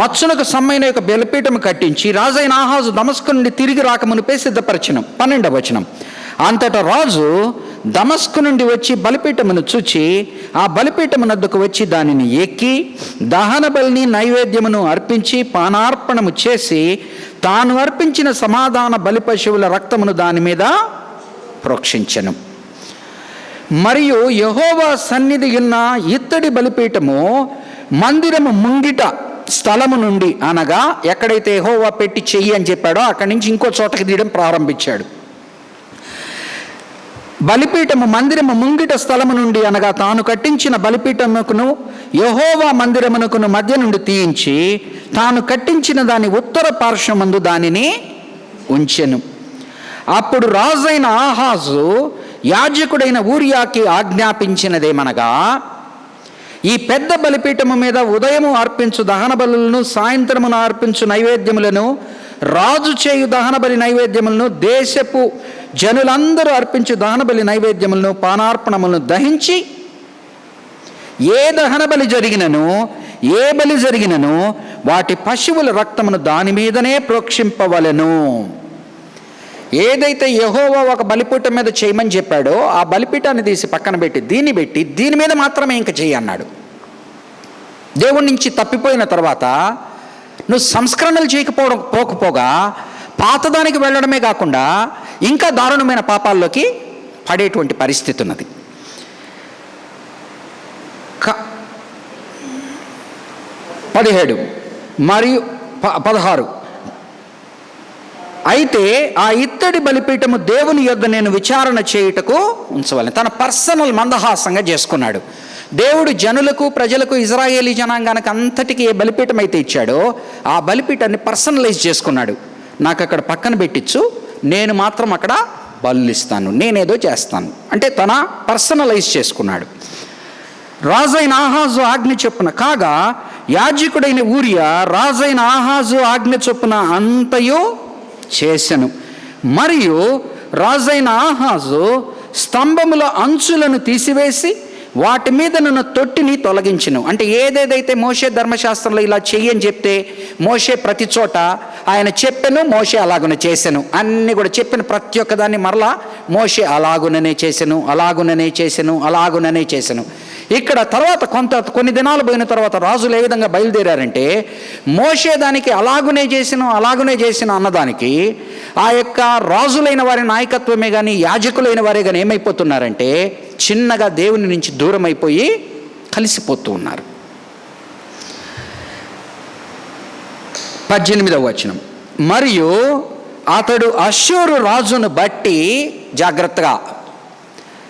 మచ్చునకు సమ్మైన యొక్క బలిపీఠము కట్టించి రాజైన ఆహాజు దమస్కు నుండి తిరిగి రాకమునిపై సిద్ధపరచను. 12వ వచనం. అంతటా రాజు దమస్కు నుండి వచ్చి బలిపీఠమును చూచి ఆ బలిపీఠమునద్దకు వచ్చి దానిని ఎక్కి దహన బలిని నైవేద్యమును అర్పించి పానార్పణము చేసి తాను అర్పించిన సమాధాన బలి పశువుల రక్తమును దాని మీద ప్రోక్షించెను. మరియు యెహోవా సన్నిధి ఉన్న ఇత్తడి బలిపీఠము మందిరము ముంగిట స్థలము నుండి, అనగా ఎక్కడైతే యెహోవా పెట్టి చెయ్యి అని చెప్పాడో అక్కడి నుంచి ఇంకో చోటకి తీయడం ప్రారంభించాడు. బలిపీఠము మందిరము ముంగిట స్థలము నుండి, అనగా తాను కట్టించిన బలిపీఠముకును యెహోవా మందిరమునకును మధ్య నుండి తీయించి తాను కట్టించిన దాని ఉత్తర పార్శ్వమందు దానిని ఉంచెను. అప్పుడు రాజైన ఆహాజు యాజకుడైన ఊరియాకి ఆజ్ఞాపించినదేమనగా, ఈ పెద్ద బలిపీఠము మీద ఉదయము అర్పించు దహన బలులను, సాయంత్రమున అర్పించు నైవేద్యములను, రాజు చేయు దహన బలి నైవేద్యములను, దేశపు జనులందరూ అర్పించు దహన బలి నైవేద్యములను, పానార్పణములను దహించి ఏ దహన బలి జరిగినను, ఏ బలి జరిగినను వాటి పశువుల రక్తమును దాని మీదనే ప్రోక్షింపవలెను. ఏదైతే యెహోవా ఒక బలిపీఠం మీద చేయమని చెప్పాడో ఆ బలిపీఠాన్ని తీసి పక్కన పెట్టి దీని మీద మాత్రమే ఇంక చెయ్యి అన్నాడు. దేవుడి నుంచి తప్పిపోయిన తర్వాత నువ్వు సంస్కరణలు పోకపోగా పాతదానికి వెళ్ళడమే కాకుండా ఇంకా దారుణమైన పాపాల్లోకి పడేటువంటి పరిస్థితి ఉన్నది. 17 మరియు 16. అయితే ఆ ఇత్తడి బలిపీఠము దేవుని యొద్ద నేను విచారణ చేయుటకు ఉంచవలెను. తన పర్సనల్ మందహాసంగా చేసుకున్నాడు. దేవుడు జనులకు, ప్రజలకు, ఇజ్రాయేలీ జనాంగానికి అంతటికి ఏ బలిపీఠం అయితే ఇచ్చాడో ఆ బలిపీఠాన్ని పర్సనలైజ్ చేసుకున్నాడు. నాకు అక్కడ పక్కన పెట్టించు, నేను మాత్రం అక్కడ బలులిస్తాను, నేనేదో చేస్తాను అంటే తన పర్సనలైజ్ చేసుకున్నాడు. రాజైన ఆహాజు ఆజ్ఞ చొప్పున కాగా యాజకుడైన ఊరియా రాజైన ఆహాజు ఆజ్ఞ చొప్పున అంతయు చేసెను. మరియు రాజైన ఆహాజు స్తంభముల అంచులను తీసివేసి వాటి మీద నున్న తొట్టిని తొలగించెను. అంటే ఏదేదైతే మోషే ధర్మశాస్త్రంలో ఇలా చెయ్యని చెప్తే మోషే ప్రతి చోట ఆయన చెప్పెను, మోషే అలాగునే చేసెను, అన్నీ కూడా చెప్పిన ప్రతి ఒక్కదాన్ని మరలా మోషే అలాగుననే చేసెను. ఇక్కడ తర్వాత కొన్ని దినాలు పోయిన తర్వాత రాజులు ఏ విధంగా బయలుదేరారంటే, మోషే దానికి అలాగునే చేసిన అన్నదానికి ఆ యొక్క రాజులైన వారి నాయకత్వమే కానీ, యాజకులైన వారే కానీ ఏమైపోతున్నారంటే చిన్నగా దేవుని నుంచి దూరం అయిపోయి కలిసిపోతూ ఉన్నారు. 18వ వచనం. మరియు అతడు అష్షూరు రాజును బట్టి, జాగ్రత్తగా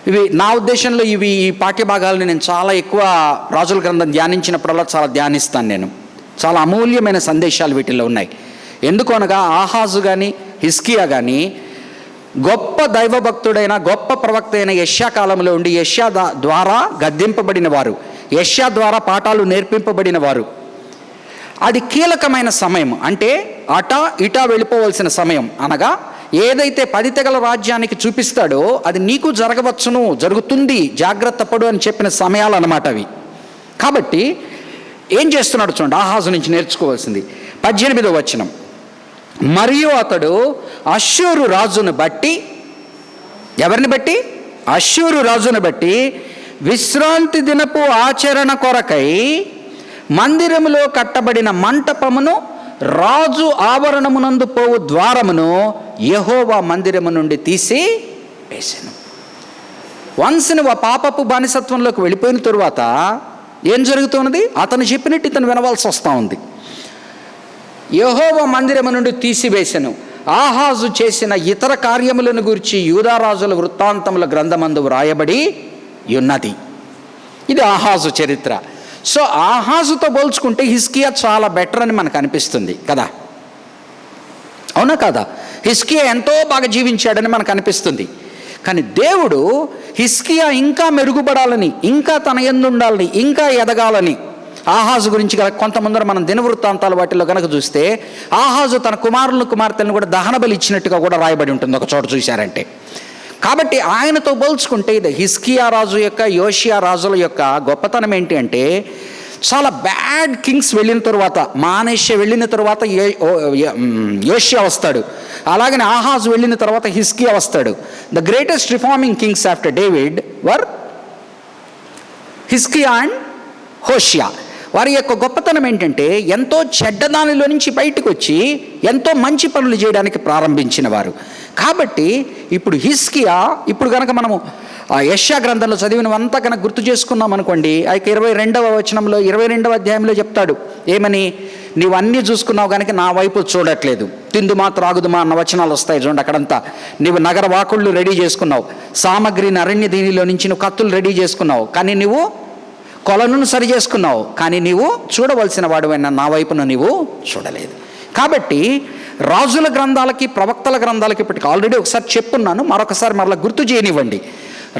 ఇవి నా ఉద్దేశంలో ఈ పాఠ్యభాగాలను నేను చాలా ఎక్కువ రాజుల గ్రంథం ధ్యానించినప్పుడల్లా చాలా ధ్యానిస్తాను. నేను చాలా అమూల్యమైన సందేశాలు వీటిల్లో ఉన్నాయి. ఎందుకు అనగా ఆహాజు కానీ హిజ్కియా కానీ గొప్ప దైవభక్తుడైన గొప్ప ప్రవక్త అయిన యెషయా కాలంలో ఉండి యెషయా ద్వారా గద్దింపబడిన వారు, యెషయా ద్వారా పాఠాలు నేర్పింపబడిన వారు. అది కీలకమైన సమయం. అంటే అటా ఇటా వెళ్ళిపోవలసిన సమయం. అనగా ఏదైతే 10 తెగల రాజ్యానికి చూపిస్తాడో అది నీకు జరగవచ్చును, జరుగుతుంది, జాగ్రత్త పడు అని చెప్పిన సమయాలు అన్నమాట అవి. కాబట్టి ఏం చేస్తున్నాడు చూడండి, ఆహాజు నుంచి నేర్చుకోవాల్సింది. 18వ వచనం. మరియు అతడు అష్షూరు రాజును బట్టి, ఎవరిని బట్టి? అష్షూరు రాజును బట్టి విశ్రాంతి దినపు ఆచరణ కొరకై మందిరములో కట్టబడిన మంటపమును, రాజు ఆవరణమునందు పోవు ద్వారమును యెహోవా మందిరము నుండి తీసి వేసెను. వన్స్ నువ్వు ఆ పాపపు బానిసత్వంలోకి వెళ్ళిపోయిన తరువాత ఏం జరుగుతున్నది? అతను చెప్పినట్టు ఇతను వినవలసి వస్తూ ఉంది. యెహోవా మందిరము నుండి తీసివేసెను. ఆహాజు చేసిన ఇతర కార్యములను గురించి యూదారాజుల వృత్తాంతముల గ్రంథమందు వ్రాయబడి ఉన్నది. ఇది ఆహాజు చరిత్ర. సో ఆహాజుతో పోల్చుకుంటే హిజ్కియా చాలా బెటర్ అని మనకు అనిపిస్తుంది కదా, అవునా కాదా? హిజ్కియా ఎంతో బాగా జీవించాడని మనకు అనిపిస్తుంది. కానీ దేవుడు హిజ్కియా ఇంకా మెరుగుపడాలని, ఇంకా తన యందు ఉండాలని, ఇంకా ఎదగాలని ఆహాజు గురించి కొంతమంది మనం దినవృత్తాంతాలు వాటిలో కనుక చూస్తే ఆహాజు తన కుమార్తెలను కూడా దహన బలి ఇచ్చినట్టుగా కూడా రాయబడి ఉంటుంది ఒక చోట చూశారంటే. కాబట్టి ఆయనతో పోల్చుకుంటే ఇది హిజ్కియా రాజు యొక్క, యోషియా రాజుల యొక్క గొప్పతనం ఏంటి అంటే, చాలా బ్యాడ్ కింగ్స్ వెళ్ళిన తరువాత, మానేష్య వెళ్ళిన తరువాత యోషియా వస్తాడు. అలాగనే ఆహాజు వెళ్ళిన తర్వాత హిజ్కియా వస్తాడు. The greatest reforming kings after David were Hezekiah and Hosea. వారి యొక్క గొప్పతనం ఏంటంటే ఎంతో చెడ్డదానిలో నుంచి బయటకు వచ్చి ఎంతో మంచి పనులు చేయడానికి ప్రారంభించిన వారు. కాబట్టి ఇప్పుడు హిజ్కియా, ఇప్పుడు కనుక మనము యెషయా గ్రంథంలో చదివినవంతా కనుక గుర్తు చేసుకున్నాం అనుకోండి, ఆ 22వ వచనంలో 22వ అధ్యాయంలో చెప్తాడు ఏమని, నీవు అన్నీ చూసుకున్నావు కనుక నా వైపు చూడట్లేదు, తిందుమా త్రాగుదుమా అన్న వచనాలు వస్తాయి చూడండి అక్కడంతా. నీవు నగర వాకుళ్ళు రెడీ చేసుకున్నావు, సామగ్రిని అరణ్య దీనిలో నుంచి నువ్వు కత్తులు రెడీ చేసుకున్నావు, కానీ నువ్వు కొలనును సరి చేసుకున్నావు, కానీ నీవు చూడవలసిన వాడువైనా నా వైపున నీవు చూడలేదు. కాబట్టి రాజుల గ్రంథాలకి, ప్రవక్తల గ్రంథాలకి ఇప్పటికి ఆల్రెడీ ఒకసారి చెప్పున్నాను, మరొకసారి మరలా గుర్తు చేయనివ్వండి.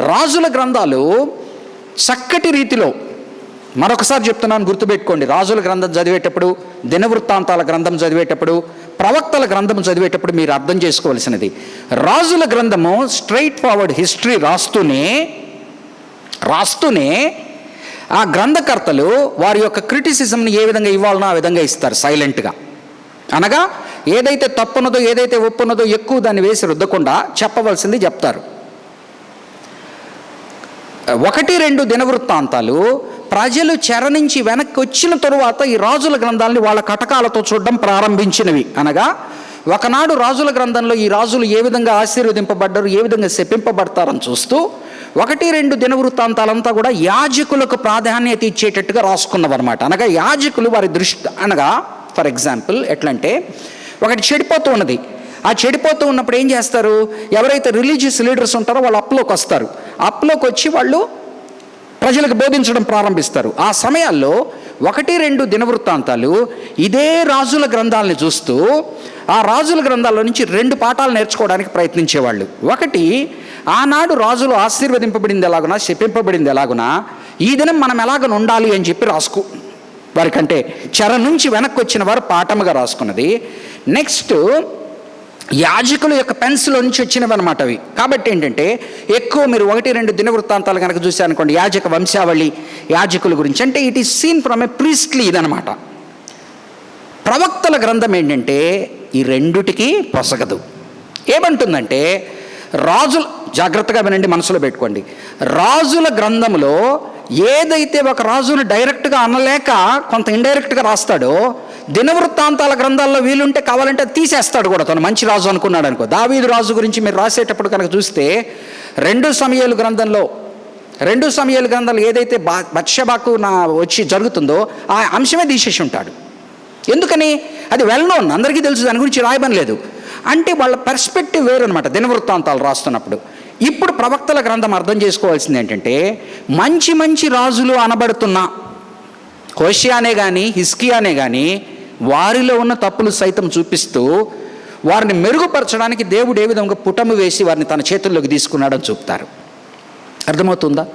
రాజుల గ్రంథాలు చక్కటి రీతిలో, మరొకసారి చెప్తున్నాను గుర్తుపెట్టుకోండి, రాజుల గ్రంథం చదివేటప్పుడు, దినవృత్తాంతాల గ్రంథం చదివేటప్పుడు, ప్రవక్తల గ్రంథం చదివేటప్పుడు మీరు అర్థం చేసుకోవాల్సినది, రాజుల గ్రంథము స్ట్రైట్ ఫార్వర్డ్ హిస్టరీ రాస్తూనే ఆ గ్రంథకర్తలు వారి యొక్క క్రిటిసిజంని ఏ విధంగా ఇవ్వాలనో ఆ విధంగా ఇస్తారు సైలెంట్గా. అనగా ఏదైతే తప్పున్నదో, ఏదైతే ఒప్పున్నదో ఎక్కువ దాన్ని వేసి రుద్దకుండా చెప్పవలసింది చెప్తారు. 1-2 దినవృత్తాంతాలు ప్రజలు చెర నుంచి వెనక్కి వచ్చిన తరువాత ఈ రాజుల గ్రంథాలని వాళ్ళ కటకాలతో చూడడం ప్రారంభించినవి. అనగా ఒకనాడు రాజుల గ్రంథంలో ఈ రాజులు ఏ విధంగా ఆశీర్వదింపబడ్డారు, ఏ విధంగా శపింపబడతారని చూస్తూ 1-2 దినవృత్తాంతాలంతా కూడా యాజకులకు ప్రాధాన్యత ఇచ్చేటట్టుగా రాసుకున్నవన్నమాట. అనగా యాజకులు వారి దృష్టి, అనగా ఫర్ ఎగ్జాంపుల్ ఎట్లంటే, ఒకటి చెడిపోతూ ఉన్నది, ఆ చెడిపోతూ ఉన్నప్పుడు ఏం చేస్తారు, ఎవరైతే రిలీజియస్ లీడర్స్ ఉంటారో వాళ్ళు అప్లోకి వస్తారు. అప్లోకి వచ్చి వాళ్ళు ప్రజలకు బోధించడం ప్రారంభిస్తారు. ఆ సమయాల్లో 1-2 దినవృత్తాంతాలు ఇదే రాజుల గ్రంథాలని చూస్తూ ఆ రాజుల గ్రంథాల్లో నుంచి 2 పాఠాలు నేర్చుకోవడానికి ప్రయత్నించేవాళ్ళు. ఒకటి, ఆనాడు రాజులు ఆశీర్వదింపబడింది ఎలాగునా, శపింపబడింది ఎలాగునా, ఈ దినం మనం ఎలాగ ఉండాలి అని చెప్పి వారికంటే చెర నుంచి వెనక్కి వచ్చిన వారు పాఠముగా రాసుకున్నది. నెక్స్ట్, యాజకుల యొక్క పెన్సిల్ నుంచి వచ్చినవి అనమాట అవి. కాబట్టి ఏంటంటే ఎక్కువ మీరు 1-2 దినవృత్తాంతాలు కనుక చూశారనుకోండి, యాజక వంశావళి, యాజకుల గురించి, అంటే it is seen from A priestly ఇదనమాట. ప్రవక్తల గ్రంథం ఏంటంటే ఈ రెండుటికి పొసగదు. ఏమంటుందంటే, రాజుల, జాగ్రత్తగా వినండి, మనసులో పెట్టుకోండి, రాజుల గ్రంథంలో ఏదైతే ఒక రాజును డైరెక్ట్గా అనలేక కొంత ఇండైరెక్ట్గా రాస్తాడో, దినవృత్తాంతాల గ్రంథాల్లో వీలుంటే కావాలంటే తీసేస్తాడు కూడా. తను మంచి రాజు అనుకున్నాడు అనుకో. దావీదు రాజు గురించి మీరు రాసేటప్పుడు కనుక చూస్తే 2 సమూయేలు గ్రంథంలో ఏదైతే బత్షెబాకు వచ్చి జరుగుతుందో ఆ అంశమే తీసేసి ఉంటాడు. ఎందుకని? అది వెల్ నోన్, అందరికీ తెలుసు, దాని గురించి రాయబని లేదు. అంటే వాళ్ళ పర్స్పెక్టివ్ వేరు అనమాట దినవృత్తాంతాలు రాస్తున్నప్పుడు. ఇప్పుడు ప్రవక్తల గ్రంథం అర్థం చేసుకోవాల్సింది ఏంటంటే, మంచి రాజులు అనబడుతున్న హోషేయానే కానీ హిజ్కియానే కానీ వారిలో ఉన్న తప్పులు సైతం చూపిస్తూ వారిని మెరుగుపరచడానికి దేవుడు ఏ విధంగా పుటము వేసి వారిని తన చేతుల్లోకి తీసుకున్నాడని చూపుతారు. అర్థమవుతుందా?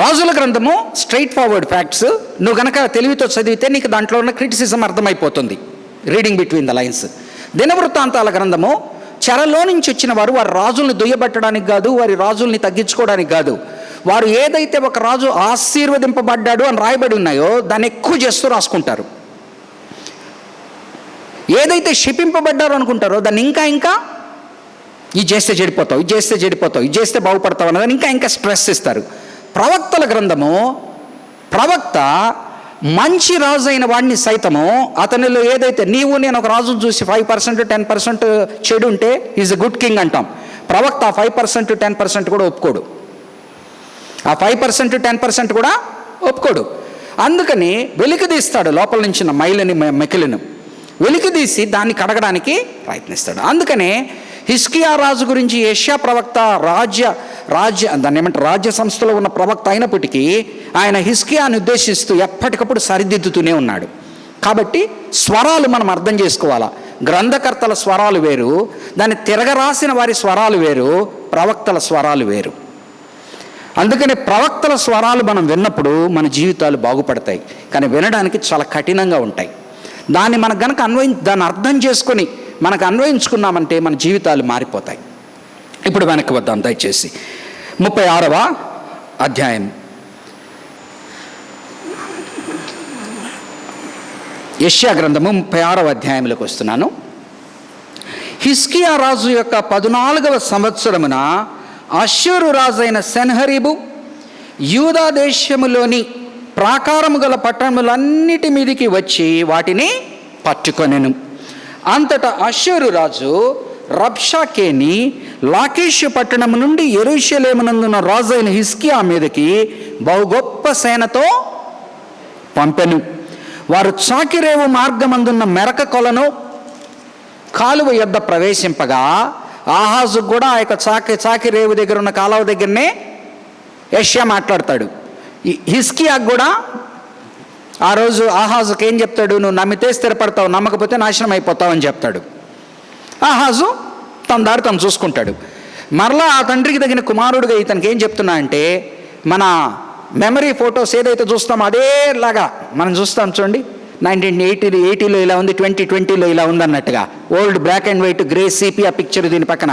రాజుల గ్రంథము స్ట్రైట్ ఫార్వర్డ్ ఫ్యాక్ట్స్. నువ్వు గనక తెలివితో చదివితే నీకు దాంట్లో ఉన్న క్రిటిసిజం అర్థమైపోతుంది, రీడింగ్ బిట్వీన్ ద లైన్స్. దినవృత్తాంతాల గ్రంథము చెరలో నుంచి వచ్చిన వారు వారి రాజుల్ని దుయ్యబట్టడానికి కాదు, వారి రాజుల్ని తగ్గించుకోవడానికి కాదు, వారు ఏదైతే ఒక రాజు ఆశీర్వదింపబడ్డాడు అని రాయబడి ఉన్నాయో దాన్ని ఎక్కువ చేస్తూ రాసుకుంటారు. ఏదైతే శపింపబడ్డారో అనుకుంటారో దాన్ని ఇంకా ఇది చేస్తే చెడిపోతావు, ఇది చేస్తే బాగుపడతావు అన్నదాన్ని ఇంకా స్ట్రెస్ ఇస్తారు. ప్రవక్తల గ్రంథము, ప్రవక్త మంచి రాజు అయిన వాడిని సైతము అతనిలో ఏదైతే, నేను ఒక రాజును చూసి 5% 10% చెడు ఉంటే ఈజ్ ఎ గుడ్ కింగ్ అంటాం. ప్రవక్త 5% 10% కూడా ఒప్పుకోడు, ఆ 5% 10% కూడా ఒప్పుకోడు. అందుకని వెలికితీస్తాడు లోపల నుంచి మైలని మెకిలను వెలికితీసి దాన్ని కడగడానికి ప్రయత్నిస్తాడు. అందుకనే హిజ్కియా రాజు గురించి యెషయా ప్రవక్త దాన్ని ఏమంటారు, రాజ్య సంస్థలో ఉన్న ప్రవక్త అయినప్పటికీ ఆయన హిజ్కియాని ఉద్దేశిస్తూ ఎప్పటికప్పుడు సరిదిద్దుతూనే ఉన్నాడు. కాబట్టి స్వరాలు మనం అర్థం చేసుకోవాలా. గ్రంథకర్తల స్వరాలు వేరు, దాన్ని తిరగరాసిన వారి స్వరాలు వేరు, ప్రవక్తల స్వరాలు వేరు. అందుకని ప్రవక్తల స్వరాలు మనం విన్నప్పుడు మన జీవితాలు బాగుపడతాయి, కానీ వినడానికి చాలా కఠినంగా ఉంటాయి. దాన్ని మనకు గనక దాన్ని అర్థం చేసుకొని మనకు అన్వయించుకున్నామంటే మన జీవితాలు మారిపోతాయి. ఇప్పుడు వెనక్కి వద్దాం దయచేసి. 36వ అధ్యాయం. యెషయా గ్రంథము 36వ అధ్యాయంలోకి వస్తున్నాను. హిజ్కియా రాజు యొక్క 14వ సంవత్సరమున అష్షూరు రాజైన సెన్హెరీబు యూదా దేశములోని ప్రాకారము గల పట్టణములన్నిటి మీదికి వచ్చి వాటిని పట్టుకొనెను. అంతటా అష్షూరు రాజు రబ్షాకేని లాకీషు పట్టణం నుండి యెరూషలేమునందున రాజైన హిజ్కియా మీదకి బహు గొప్ప సేనతో పంపెను. వారు చాకిరేవు మార్గమందున్న మెరక కొలను కాలువ యొద్ద ప్రవేశింపగా, ఆహాజు కూడా ఆ యొక్క చాకిరేవు దగ్గర ఉన్న కాలువ దగ్గరనే యెషయా మాట్లాడతాడు. హిజ్కియాకు కూడా ఆ రోజు ఆహాజుకి ఏం చెప్తాడు, నువ్వు నమ్మితే స్థిరపడతావు, నమ్మకపోతే నాశనం అయిపోతావు అని చెప్తాడు. ఆహాజు తన దారి తను చూసుకుంటాడు. మరలా ఆ తండ్రికి తగిన కుమారుడుగా ఇతనికి ఏం చెప్తున్నా అంటే, మన మెమరీ ఫొటోస్ ఏదైతే చూస్తామో అదేలాగా మనం చూస్తాం చూడండి. 1980లో ఇలా ఉంది, 2020లో ఇలా ఉంది అన్నట్టుగా. Old black and white grey sepia picture దీని పక్కన.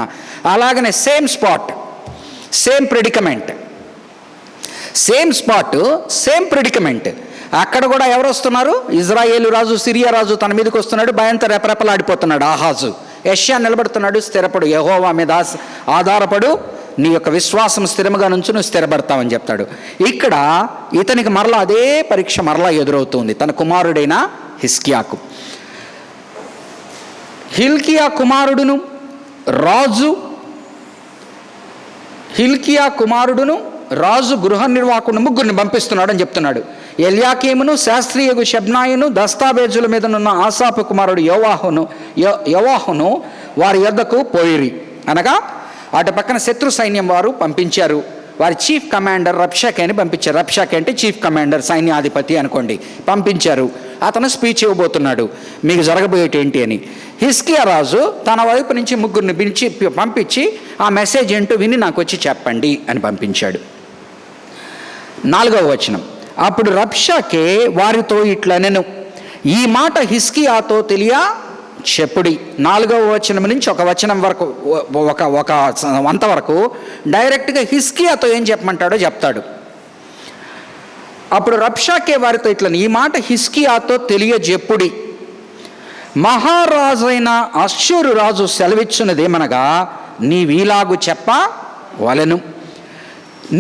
అలాగనే same spot, same predicament, same spot, same predicament. అక్కడ కూడా ఎవరు వస్తున్నారు? ఇజ్రాయేలు రాజు, సిరియా రాజు తన మీదకి వస్తున్నాడు. భయంతో రెపరెపలాడిపోతున్నాడు ఆహాజు. యెషయా నిలబడుతున్నాడు, స్థిరపడు, యెహోవా మీద ఆధారపడు, నీ యొక్క విశ్వాసం స్థిరముగా నుంచి నువ్వు స్థిరపడతావని చెప్తాడు. ఇక్కడ ఇతనికి మరలా అదే పరీక్ష మరలా ఎదురవుతుంది తన కుమారుడైన హిజ్కియాకు. హిల్కియా కుమారుడును రాజు గృహ నిర్వాహకుడు ముగ్గురిని పంపిస్తున్నాడు అని చెప్తున్నాడు. ఎల్యాకీమును, శాస్త్రీయగు షెబ్నాయును, దస్తావేజుల మీదనున్న ఆసాపు కుమారుడు యోవాహును వారి యొద్దకు పోయిరి. అనగా అటు పక్కన శత్రు సైన్యం వారు పంపించారు. వారి చీఫ్ కమాండర్ రబ్షాకేని పంపించారు. రబ్షాకే అంటే చీఫ్ కమాండర్, సైన్యాధిపతి అనుకోండి. పంపించారు. అతను స్పీచ్ ఇవ్వబోతున్నాడు, మీకు జరగబోయేటి ఏంటి అని. హిజ్కియా రాజు తన వైపు నుంచి ముగ్గురిని పంపించి ఆ మెసేజ్ ఏంటో విని నాకు వచ్చి చెప్పండి అని పంపించాడు. 4వ వచనం, అప్పుడు రబ్షాకే వారితో ఇట్లనెను, ఈ మాట హిజ్కియాతో తెలియ చెప్పుడి. 4వ వచనం నుంచి ఒక వచనం వరకు, ఒక వంత వరకు డైరెక్ట్గా హిజ్కియాతో ఏం చెప్పమంటాడో చెప్తాడు. అప్పుడు రబ్షాకే వారితో ఇట్లని, ఈ మాట హిజ్కియాతో తెలియజెప్పుడి. మహారాజైన అష్షూరు రాజు సెలవిచ్చున్నదేమనగా, నీవీలాగు చెప్పవలెను.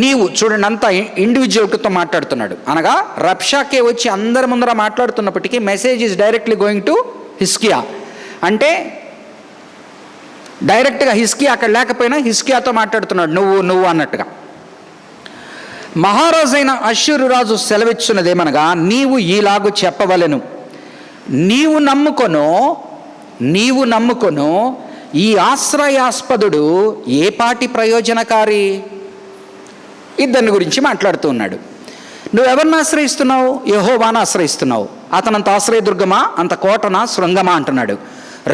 నీవు చూడండి, అంతా ఇండివిజువల్తో మాట్లాడుతున్నాడు. అనగా రబ్షాకే వచ్చి అందరి ముందర మాట్లాడుతున్నప్పటికీ message is directly going to హిజ్కియా. అంటే డైరెక్ట్గా హిజ్కియా అక్కడ లేకపోయినా హిజ్కియాతో మాట్లాడుతున్నాడు, నువ్వు అన్నట్టుగా. మహారాజైన అష్షూరు రాజు సెలవిచ్చున్నదేమనగా, నీవు ఈలాగు చెప్పవలెను, నీవు నమ్ముకొను ఈ ఆశ్రయాస్పదుడు ఏ పాటి ప్రయోజనకారి. ఇద్దరిని గురించి మాట్లాడుతూ ఉన్నాడు. నువ్వెవరిని ఆశ్రయిస్తున్నావు? యెహోవాను ఆశ్రయిస్తున్నావు. అతనంత ఆశ్రయదుర్గమా, అంత కోటనా, శృంగమా అంటున్నాడు.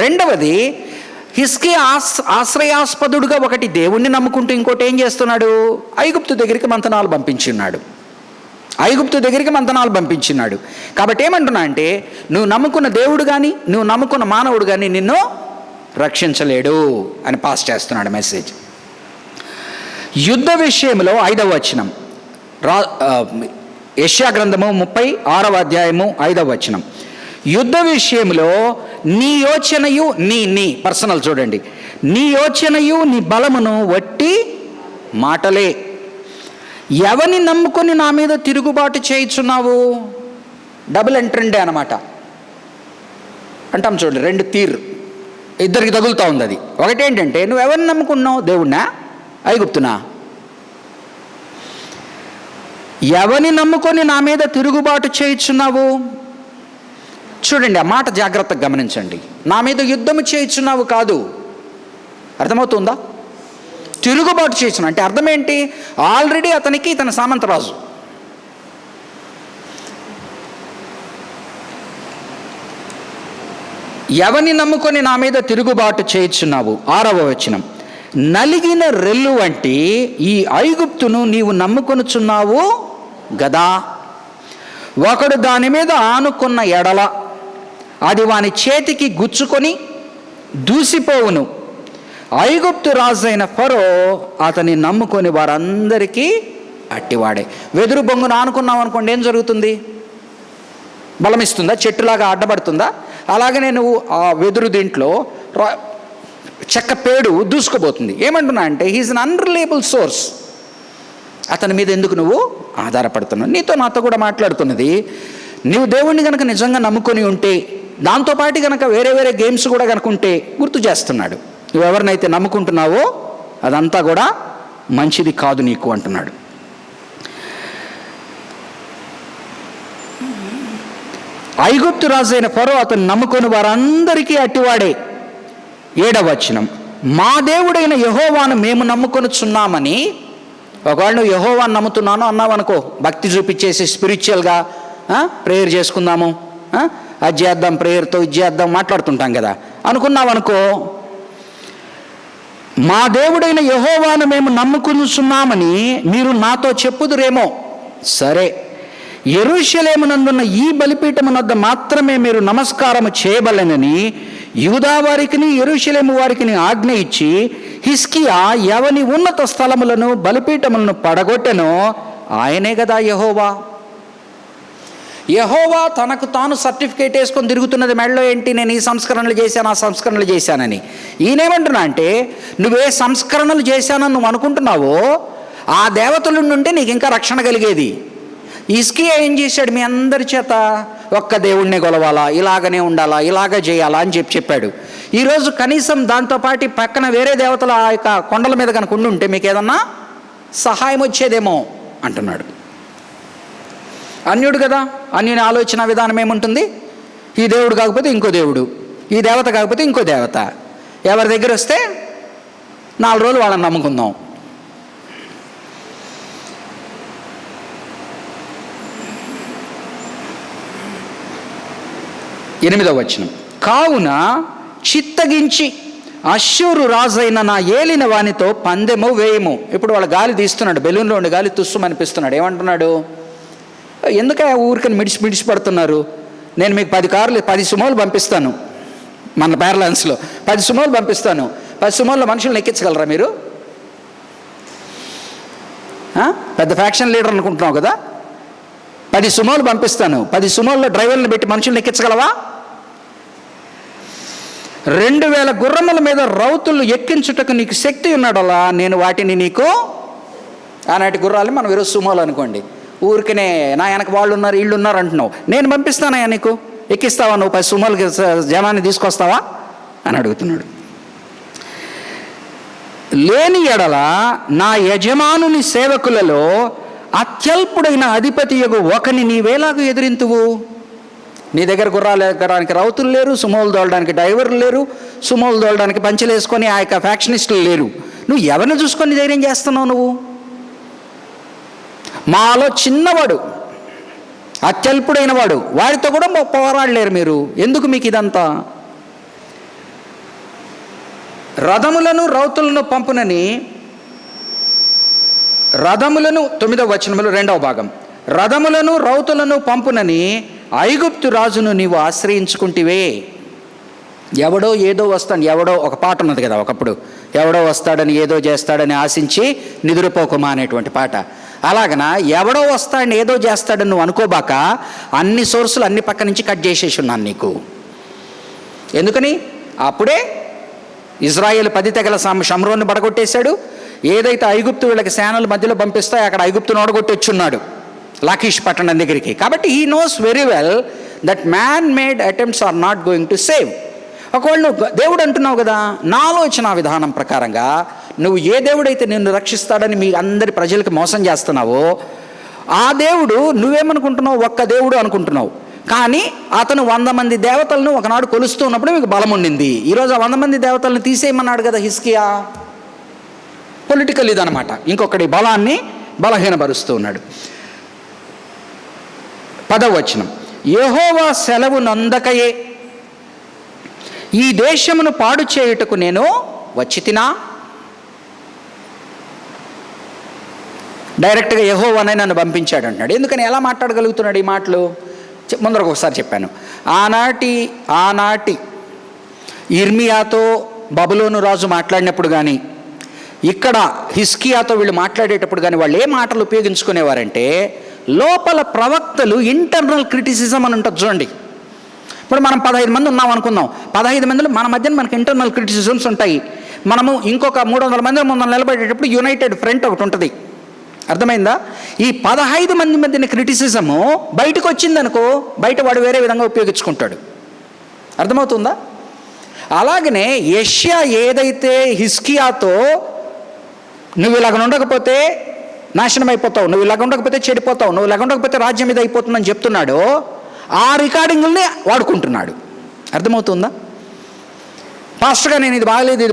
రెండవది, హిజ్కియా ఆశ్రయాస్పదుడుగా ఒకటి దేవుణ్ణి నమ్ముకుంటూ ఇంకోటి ఏం చేస్తున్నాడు? ఐగుప్తు దగ్గరికి మంతనాలు పంపించున్నాడు. కాబట్టి ఏమంటున్నా అంటే, నువ్వు నమ్ముకున్న దేవుడు కానీ నువ్వు నమ్ముకున్న మానవుడు కానీ నిన్ను రక్షించలేడు అని పాస్ చేస్తున్నాడు మెసేజ్. యుద్ధ విషయంలో 5వ వచనం, యెషయా గ్రంథము 36వ అధ్యాయము 5వ వచనం. యుద్ధ విషయంలో నీ యోచనయు నీ పర్సనల్ చూడండి, నీ యోచనయు నీ బలమును వట్టి మాటలే. ఎవరిని నమ్ముకొని నా మీద తిరుగుబాటు చేయుచున్నావు? డబుల్ ఎంట్రెండే అనమాట. అంటాం చూడండి, 2 తీరు ఇద్దరికి తగులుతూ ఉంది అది. ఒకటేంటంటే, నువ్వు ఎవరిని నమ్ముకున్నావు? దేవుణ్ణా, ఐగుప్తునా? ఎవరిని నమ్ముకొని నా మీద తిరుగుబాటు చేయుచున్నావు? చూడండి, ఆ మాట జాగ్రత్తగా గమనించండి. నా మీద యుద్ధము చేయుచున్నావు కాదు, అర్థమవుతుందా? తిరుగుబాటు చేయుచున్నావు అంటే అర్థం ఏంటి? ఆల్రెడీ అతనికి తన సామంతరాజు. ఎవరిని నమ్ముకొని నా మీద తిరుగుబాటు చేయుచున్నావు? 6వ వచనం, నలిగిన రెల్లు వంటి ఈ ఐగుప్తును నీవు నమ్ముకొనుచున్నావు గదా. ఒకడు దాని మీద ఆనుకున్న ఎడల అది వాని చేతికి గుచ్చుకొని దూసిపోవును. ఐగుప్తు రాజైన ఫరో అతని నమ్ముకొని వారందరికీ అట్టివాడే. వెదురు బొంగును ఆనుకున్నావు అనుకోండి, ఏం జరుగుతుంది? బలమిస్తుందా? చెట్టులాగా అడ్డపడుతుందా? అలాగనే నువ్వు ఆ వెదురు దీంట్లో చెక్క పేడు దూసుకుపోతుంది. ఏమంటున్నా అంటే, హీఈస్ అన్ అన్రిలయబుల్ సోర్స్. అతని మీద ఎందుకు నువ్వు ఆధారపడుతున్నావు? నీతో నాతో కూడా మాట్లాడుతున్నది, నువ్వు దేవుణ్ణి కనుక నిజంగా నమ్ముకొని ఉంటే, దాంతోపాటు కనుక వేరే గేమ్స్ కూడా కనుక ఉంటే గుర్తు చేస్తున్నాడు. నువ్వు ఎవరినైతే నమ్ముకుంటున్నావో అదంతా కూడా మంచిది కాదు నీకు అంటున్నాడు. ఐగుప్తు రాజైన ఫరో అతను నమ్ముకొని వారందరికీ అట్టివాడే. 7వ వచనం, మా దేవుడైన యెహోవాను మేము నమ్ముకొనుచున్నామని. ఒకవేళ నువ్వు యెహోవాను నమ్ముతున్నాను అన్నావు అనుకో, భక్తి చూపించేసి స్పిరిచువల్గా ప్రేయర్ చేసుకుందాము, అది చేద్దాం, ప్రేయర్తో ఇది చేద్దాం మాట్లాడుతుంటాం కదా అనుకున్నావు అనుకో, మా దేవుడైన యెహోవాను మేము నమ్ముకున్నామని మీరు నాతో చెప్పుదురేమో. సరే, యెరూషలేమునందున్న ఈ బలిపీఠమునొద్ద మాత్రమే మీరు నమస్కారము చేయబలెనని యూదా వారికిని యెరూషలేము వారికిని ఆజ్ఞ ఇచ్చి హిజ్కియా ఎవని ఉన్నత స్థలములను బలిపీఠములను పడగొట్టెనో ఆయనే కదా యెహోవా. యెహోవా తనకు తాను సర్టిఫికేట్ వేసుకొని తిరుగుతున్నది మెడలో ఏంటి? నేను ఈ సంస్కరణలు చేశాను, ఆ సంస్కరణలు చేశానని. ఈయనేమంటున్నా అంటే, నువ్వే సంస్కరణలు చేశానని నువ్వు అనుకుంటున్నావో ఆ దేవతల నుండి నీకు ఇంకా రక్షణ కలిగేది. హిజ్కియా ఏం చేశాడు? మీ అందరి చేత ఒక్క దేవుణ్ణే కొలవాలా, ఇలాగనే ఉండాలా, ఇలాగ చేయాలా అని చెప్పాడు. ఈరోజు కనీసం దాంతోపాటు పక్కన వేరే దేవతలు ఆ యొక్క కొండల మీద కనుక ఉండుంటే మీకు ఏదన్నా సహాయం వచ్చేదేమో అంటున్నాడు. అన్యుడు కదా, అన్యుని ఆలోచన విధానం ఏముంటుంది? ఈ దేవుడు కాకపోతే ఇంకో దేవుడు, ఈ దేవత కాకపోతే ఇంకో దేవత, ఎవరి దగ్గర వస్తే 4 రోజులు వాళ్ళని నమ్ముకుందాం. ఎనిమిదవ వచనం, కావున చిత్తగించి అశ్షూరు రాజైన నా ఏలిన వానితో పందెము వేయము. ఇప్పుడు వాళ్ళ గాలి తీస్తున్నాడు, బెలూన్లో ఉండి గాలి తుస్సు అనిపిస్తున్నాడు. ఏమంటున్నాడు? ఎందుకే ఊరికని మిడిచి పడుతున్నారు? నేను మీకు 10 సుమోలు పంపిస్తాను, మన ప్యారలెన్స్లో 10 సుమోలు పంపిస్తాను. 10 సుమోల్లో మనుషులను ఎక్కించగలరా మీరు? పెద్ద ఫ్యాక్షన్ లీడర్ అనుకుంటున్నావు కదా. 10 సుమోలు పంపిస్తాను, 10 సుమోల్లో డ్రైవర్లను పెట్టి మనుషులను ఎక్కించగలవా? 2000 గుర్రముల మీద రౌతులు ఎక్కించుటకు నీకు శక్తి ఉన్నాడలా, నేను వాటిని నీకు, ఆనాటి గుర్రాలు మనం ఈరోజు సుమోలు అనుకోండి, ఊరికనే నా వెనక వాళ్ళు ఉన్నారు వీళ్ళు ఉన్నారు అంటున్నావు, నేను పంపిస్తానయ్యా నీకు, ఎక్కిస్తావా? నువ్వు 10 సుమోలకి జనాన్ని తీసుకొస్తావా అని అడుగుతున్నాడు. లేని ఎడల నా యజమానుని సేవకులలో అత్యల్పుడైన అధిపతియగు ఒకని నీవేలాగా ఎదిరింతువు? నీ దగ్గర గుర్రాలు ఎక్కడానికి రౌతులు లేరు, సుమోలు దోలడానికి డ్రైవర్లు లేరు, సుమోలు దోలడానికి పంచెలు వేసుకొని ఆ యొక్క ఫ్యాక్షనిస్టులు లేరు. నువ్వు ఎవరిని చూసుకొని ధైర్యం చేస్తున్నావు? నువ్వు మాలో చిన్నవాడు, అత్యల్పుడైన వాడు, వాడితో కూడా పోరాడలేరు మీరు. ఎందుకు మీకు ఇదంతా? రథములను రౌతులను పంపునని, రథములను 9వ వచనములు 2వ భాగం, రథములను రౌతులను పంపునని ఐగుప్తు రాజును నీవు ఆశ్రయించుకుంటివే. ఎవడో ఏదో వస్తాడు, ఎవడో ఒక పాట ఉన్నది కదా ఒకప్పుడు, ఎవడో వస్తాడని ఏదో చేస్తాడని ఆశించి నిద్రపోకుమా అనేటువంటి పాట. అలాగన ఎవడో వస్తాడని ఏదో చేస్తాడని నువ్వు అనుకోబాక అన్ని సోర్సులు అన్ని పక్క నుంచి కట్ చేసేసి ఉన్నాను నీకు. ఎందుకని? అప్పుడే ఇజ్రాయేల్ 10 తెగల షమ్రోన్ని బడగొట్టేశాడు. ఏదైతే ఐగుప్తు వీళ్ళకి సేనల మధ్యలో పంపిస్తాయో అక్కడ ఐగుప్తును ఓడగొట్టి వచ్చున్నాడు లాకీష్ పట్టణం దగ్గరికి. కాబట్టి he knows very well that man made attempts are not going to save. ఒకవేళ నువ్వు దేవుడు అంటున్నావు కదా, నా ఆలోచన విధానం ప్రకారంగా నువ్వు ఏ దేవుడైతే నిన్ను రక్షిస్తాడని మీ అందరి ప్రజలకు మోసం చేస్తున్నావో ఆ దేవుడు నువ్వేమనుకుంటున్నావు? ఒక్క దేవుడు అనుకుంటున్నావు. కానీ అతను 100 మంది దేవతలను ఒకనాడు కొలుస్తూ ఉన్నప్పుడు మీకు బలం ఉండింది. ఈరోజు ఆ 100 మంది దేవతలను తీసేయమన్నాడు కదా హిజ్కియా. పొలిటికల్ ఇదనమాట, ఇంకొకటి బలాన్ని బలహీనపరుస్తూ ఉన్నాడు. 10వ వచనం, యెహోవా సెలవు నందకయే ఈ దేశమును పాడు చేయుటకు నేను వచ్చి తినా. డైరెక్ట్గా యెహోవానే నన్ను పంపించాడు అంటున్నాడు. ఎందుకని? ఎలా మాట్లాడగలుగుతున్నాడు ఈ మాటలు? ముందరకు ఒకసారి చెప్పాను. ఆనాటి ఇర్మియాతో బబులోను రాజు మాట్లాడినప్పుడు కానీ, ఇక్కడ హిజ్కియాతో వీళ్ళు మాట్లాడేటప్పుడు కానీ వాళ్ళు ఏ మాటలు ఉపయోగించుకునేవారంటే, లోపల ప్రవక్తలు ఇంటర్నల్ క్రిటిసిజం అని ఉంటుంది చూడండి. ఇప్పుడు మనం 15 మంది ఉన్నాం అనుకుందాం, 15 మందిలో మన మధ్యన మనకి ఇంటర్నల్ క్రిటిసిజమ్స్ ఉంటాయి. మనము ఇంకొక 300 మంది ముందు నిలబడేటప్పుడు యునైటెడ్ ఫ్రంట్ ఒకటి ఉంటుంది. అర్థమైందా? ఈ 15 మంది మధ్యన క్రిటిసిజము బయటకు వచ్చిందనుకో, బయట వాడు వేరే విధంగా ఉపయోగించుకుంటాడు. అర్థమవుతుందా? అలాగనే యెషయా ఏదైతే హిజ్కియాతో నువ్వు ఇలాగ ఉండకపోతే నాశనం అయిపోతావు, నువ్వు ఇలాగ ఉండకపోతే చెడిపోతావు, నువ్వు ఇలాగ ఉండకపోతే రాజ్యం మీద అయిపోతుందని చెప్తున్నాడు, ఆ రికార్డింగుల్ని వాడుకుంటున్నాడు. అర్థమవుతుందా? పాస్టర్గా నేను ఇది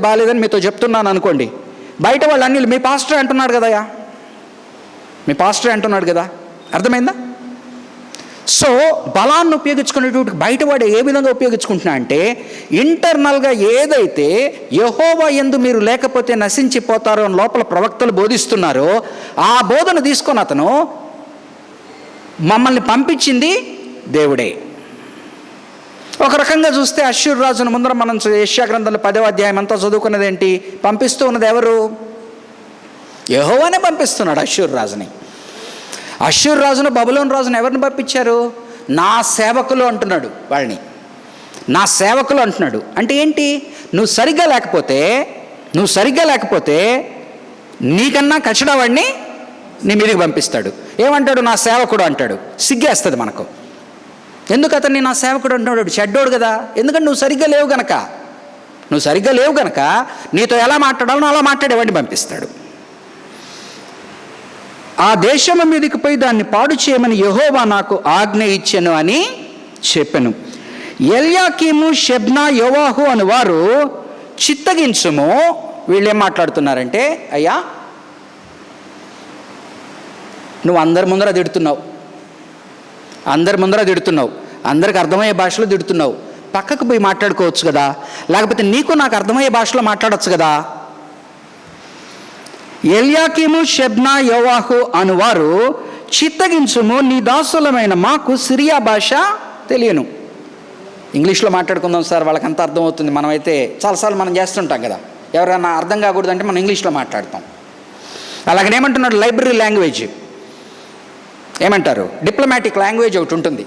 బాగాలేదని మీతో చెప్తున్నాను అనుకోండి, బయట వాళ్ళు అన్ని మీ పాస్టర్ అంటున్నాడు కదయా, మీ పాస్టర్ అంటున్నాడు కదా. అర్థమైందా? సో బలాన్ని ఉపయోగించుకునేటువంటి బయటవాడు ఏ విధంగా ఉపయోగించుకుంటున్నా అంటే, ఇంటర్నల్గా ఏదైతే యెహోవా యందు మీరు లేకపోతే నశించిపోతారో అని లోపల ప్రవక్తలు బోధిస్తున్నారో ఆ బోధన తీసుకొని అతను మమ్మల్ని పంపించింది దేవుడే. ఒక రకంగా చూస్తే అష్షూరు రాజును ముందర మనం యెషయా గ్రంథంలో 10వ అధ్యాయం అంతా చదువుకున్నది ఏంటి? పంపిస్తూ ఉన్నది ఎవరు? యెహోవానే పంపిస్తున్నాడు అష్షూరు రాజుని. అష్షూరు రాజును, బబులోను రాజును ఎవరిని పంపించారు? నా సేవకులు అంటున్నాడు వాళ్ళని. నా సేవకులు అంటున్నాడు అంటే ఏంటి? నువ్వు సరిగ్గా లేకపోతే నీకన్నా కచ్చడవాడిని నీ మీదకి పంపిస్తాడు. ఏమంటాడు? నా సేవకుడు అంటాడు. సిగ్గేస్తుంది మనకు. ఎందుకు అతన్ని నా సేవకుడు అంటున్నాడు? చెడ్డోడు కదా. ఎందుకంటే నువ్వు సరిగ్గా లేవు గనక నీతో ఎలా మాట్లాడాలో అలా మాట్లాడేవాడిని పంపిస్తాడు. ఆ దేశము మీదకి పోయి దాన్ని పాడు చేయమని యెహోవా నాకు ఆజ్ఞ ఇచ్చెను అని చెప్పెను. ఎల్యాకీము, షెబ్నా, యోవాహు అని వారు చిత్తగించుము. వీళ్ళు ఏం మాట్లాడుతున్నారంటే, అయ్యా నువ్వు అందరి ముందర తిడుతున్నావు, అందరికి అర్థమయ్యే భాషలో తిడుతున్నావు. పక్కకు పోయి మాట్లాడుకోవచ్చు కదా, లేకపోతే నీకు నాకు అర్థమయ్యే భాషలో మాట్లాడచ్చు కదా. ఎల్యాకీము, షెబ్నా, యోవాహు అనువారు చిత్తగించుము, నీ దాసులమైన మాకు సిరియా భాష తెలియను. ఇంగ్లీష్లో మాట్లాడుకుందాం సార్, వాళ్ళకంతా అర్థమవుతుంది. మనమైతే చాలాసార్లు మనం చేస్తుంటాం కదా, ఎవరైనా అర్థం కాకూడదంటే మనం ఇంగ్లీష్లో మాట్లాడతాం. అలాగనే ఏమంటున్నాడు? లైబ్రరీ లాంగ్వేజ్ ఏమంటారు? డిప్లొమాటిక్ లాంగ్వేజ్ ఒకటి ఉంటుంది.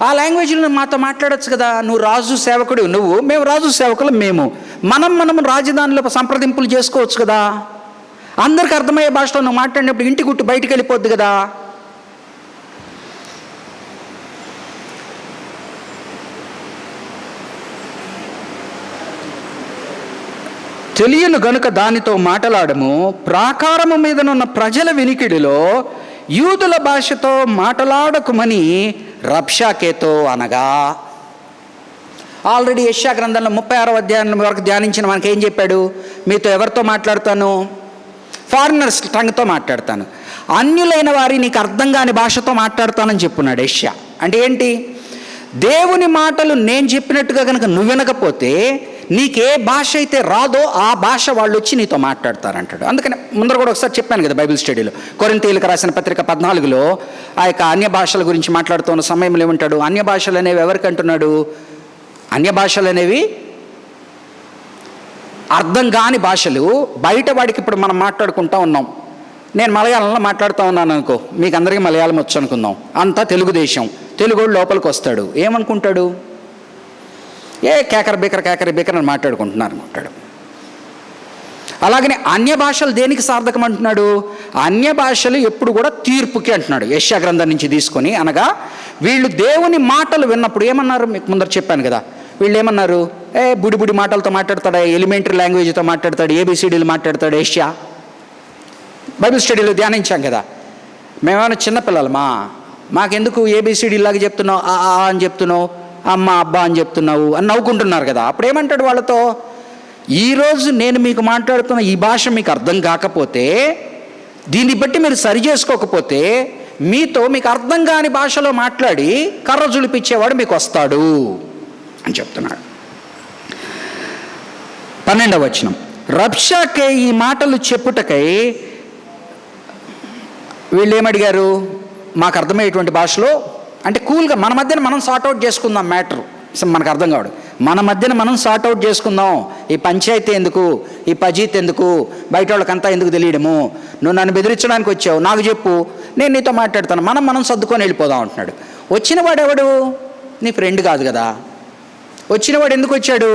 ఆ లాంగ్వేజ్లో మాతో మాట్లాడచ్చు కదా. నువ్వు రాజు సేవకుడు, మేము రాజు సేవకులు, మనం రాజధానిలో సంప్రదింపులు చేసుకోవచ్చు కదా. అందరికి అర్థమయ్యే భాషలో నువ్వు మాట్లాడినప్పుడు ఇంటి గుట్టు బయటికి వెళ్ళిపోద్ది కదా. తెలియను గనుక దానితో మాట్లాడము, ప్రాకారము మీదనున్న ప్రజల వినికిడిలో యూదుల భాషతో మాట్లాడకుమని రబ్షాకేతో అనగా. ఆల్రెడీ యెషయా గ్రంథంలో 36వ అధ్యాయం వరకు ధ్యానించిన మనకి ఏం చెప్పాడు? మీతో ఎవరితో మాట్లాడతాను? ఫారినర్స్ టంగ్తో మాట్లాడతాను, అన్యులైన వారి నీకు అర్థం కాని భాషతో మాట్లాడతానని చెప్పున్నాడు యెషయా. అంటే ఏంటి? దేవుని మాటలు నేను చెప్పినట్టుగా కనుక నువ్వు వినకపోతే నీకే భాష అయితే రాదో ఆ భాష వాళ్ళు వచ్చి నీతో మాట్లాడతారంటాడు. అందుకని ముందర కూడా ఒకసారి చెప్పాను కదా బైబిల్ స్టడీలో, కొరింథీయులకు రాసిన పత్రిక 14లో ఆ యొక్క అన్య భాషల గురించి మాట్లాడుతున్న సమయంలో ఏమంటాడు? అన్య భాషలు అనేవి ఎవరికి అంటున్నాడు? అన్య భాషలు అనేవి అర్థం కాని భాషలు. బయట వాడికి ఇప్పుడు మనం మాట్లాడుకుంటూ ఉన్నాం. నేను మలయాళంలో మాట్లాడుతూ ఉన్నాను అనుకో, మీకు అందరికీ మలయాళం వచ్చు అనుకుందాం. అంతా తెలుగుదేశం. తెలుగోడు లోపలికి వస్తాడు, ఏమనుకుంటాడు? కేకర బీకర అని మాట్లాడుకుంటున్నారు అనుకుంటాడు. అలాగనే అన్య భాషలు దేనికి సార్థకం అంటున్నాడు? అన్య భాషలు ఎప్పుడు కూడా తీర్పుకి అంటున్నాడు యెషయా గ్రంథం నుంచి తీసుకొని. అనగా వీళ్ళు దేవుని మాటలు విన్నప్పుడు ఏమన్నారు? మీకు ముందర చెప్పాను కదా, వీళ్ళు ఏమన్నారు? బుడి మాటలతో మాట్లాడతాడు, ఎలిమెంటరీ లాంగ్వేజ్తో మాట్లాడతాడు, ఏబిసిడీలు మాట్లాడతాడు యెషయా. బైబిల్ స్టడీలో ధ్యానించాం కదా. మేమేమైనా చిన్నపిల్లలమా? మాకెందుకు ఏబిసిడీ లాగా చెప్తున్నావు, ఆ అని చెప్తున్నావు, అమ్మ అబ్బా అని చెప్తున్నావు అని నవ్వుకుంటున్నారు కదా. అప్పుడు ఏమంటాడు వాళ్ళతో? ఈరోజు నేను మీకు మాట్లాడుతున్న ఈ భాష మీకు అర్థం కాకపోతే, దీన్ని బట్టి మీరు సరి చేసుకోకపోతే, మీకు అర్థం కాని భాషలో మాట్లాడి కర్ర జులిపిచ్చేవాడు మీకు వస్తాడు అని చెప్తున్నాడు. 12వ వచనం, రబ్షాకే ఈ మాటలు చెప్పుటకై వీళ్ళు ఏమడిగారు? మాకు అర్థమయ్యేటువంటి భాషలో, అంటే కూల్గా మన మధ్యన మనం సార్ట్అవుట్ చేసుకుందాం మ్యాటర్. మనకు అర్థం కావడం, మన మధ్యన మనం సార్ట్అవుట్ చేసుకుందాం. ఈ పంచాయతీ ఎందుకు, ఈ పజీత్ ఎందుకు, బయట వాళ్ళకంతా ఎందుకు తెలియడము? నువ్వు నన్ను బెదిరించడానికి వచ్చావు, నాకు చెప్పు, నేను నీతో మాట్లాడతాను, మనం సర్దుకొని వెళ్ళిపోదాం అంటున్నాడు. వచ్చినవాడు ఎవడు? నీ ఫ్రెండ్ కాదు కదా. వచ్చినవాడు ఎందుకు వచ్చాడు?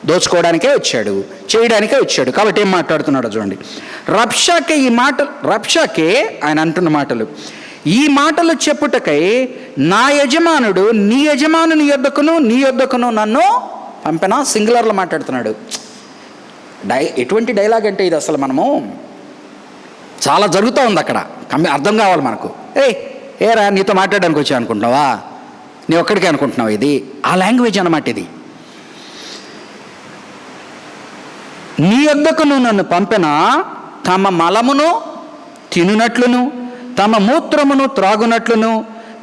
దోచుకోవడానికే వచ్చాడు, చేయడానికే వచ్చాడు. కాబట్టి ఏం మాట్లాడుతున్నాడో చూడండి. రబ్షాకే ఆయన అంటున్న మాటలు, ఈ మాటలు చెప్పుటకై నా యజమానుడు నీ యజమానుని యొద్దకును నీ యొద్దకును నన్ను పంపినా. సింగులర్లో మాట్లాడుతున్నాడు. ఎటువంటి డైలాగ్ అంటే ఇది? అసలు మనము చాలా జరుగుతూ ఉంది అక్కడ. అర్థం కావాలి మనకు. ఏరా నీతో మాట్లాడడానికి వచ్చా అనుకుంటున్నావా? నీ ఒక్కడికే అనుకుంటున్నావు? ఇది ఆ లాంగ్వేజ్ అన్నమాట. ఇది నీ యొద్దకును నన్ను పంపిన తమ మలమును తినునట్లును తమ మూత్రమును త్రాగునట్లును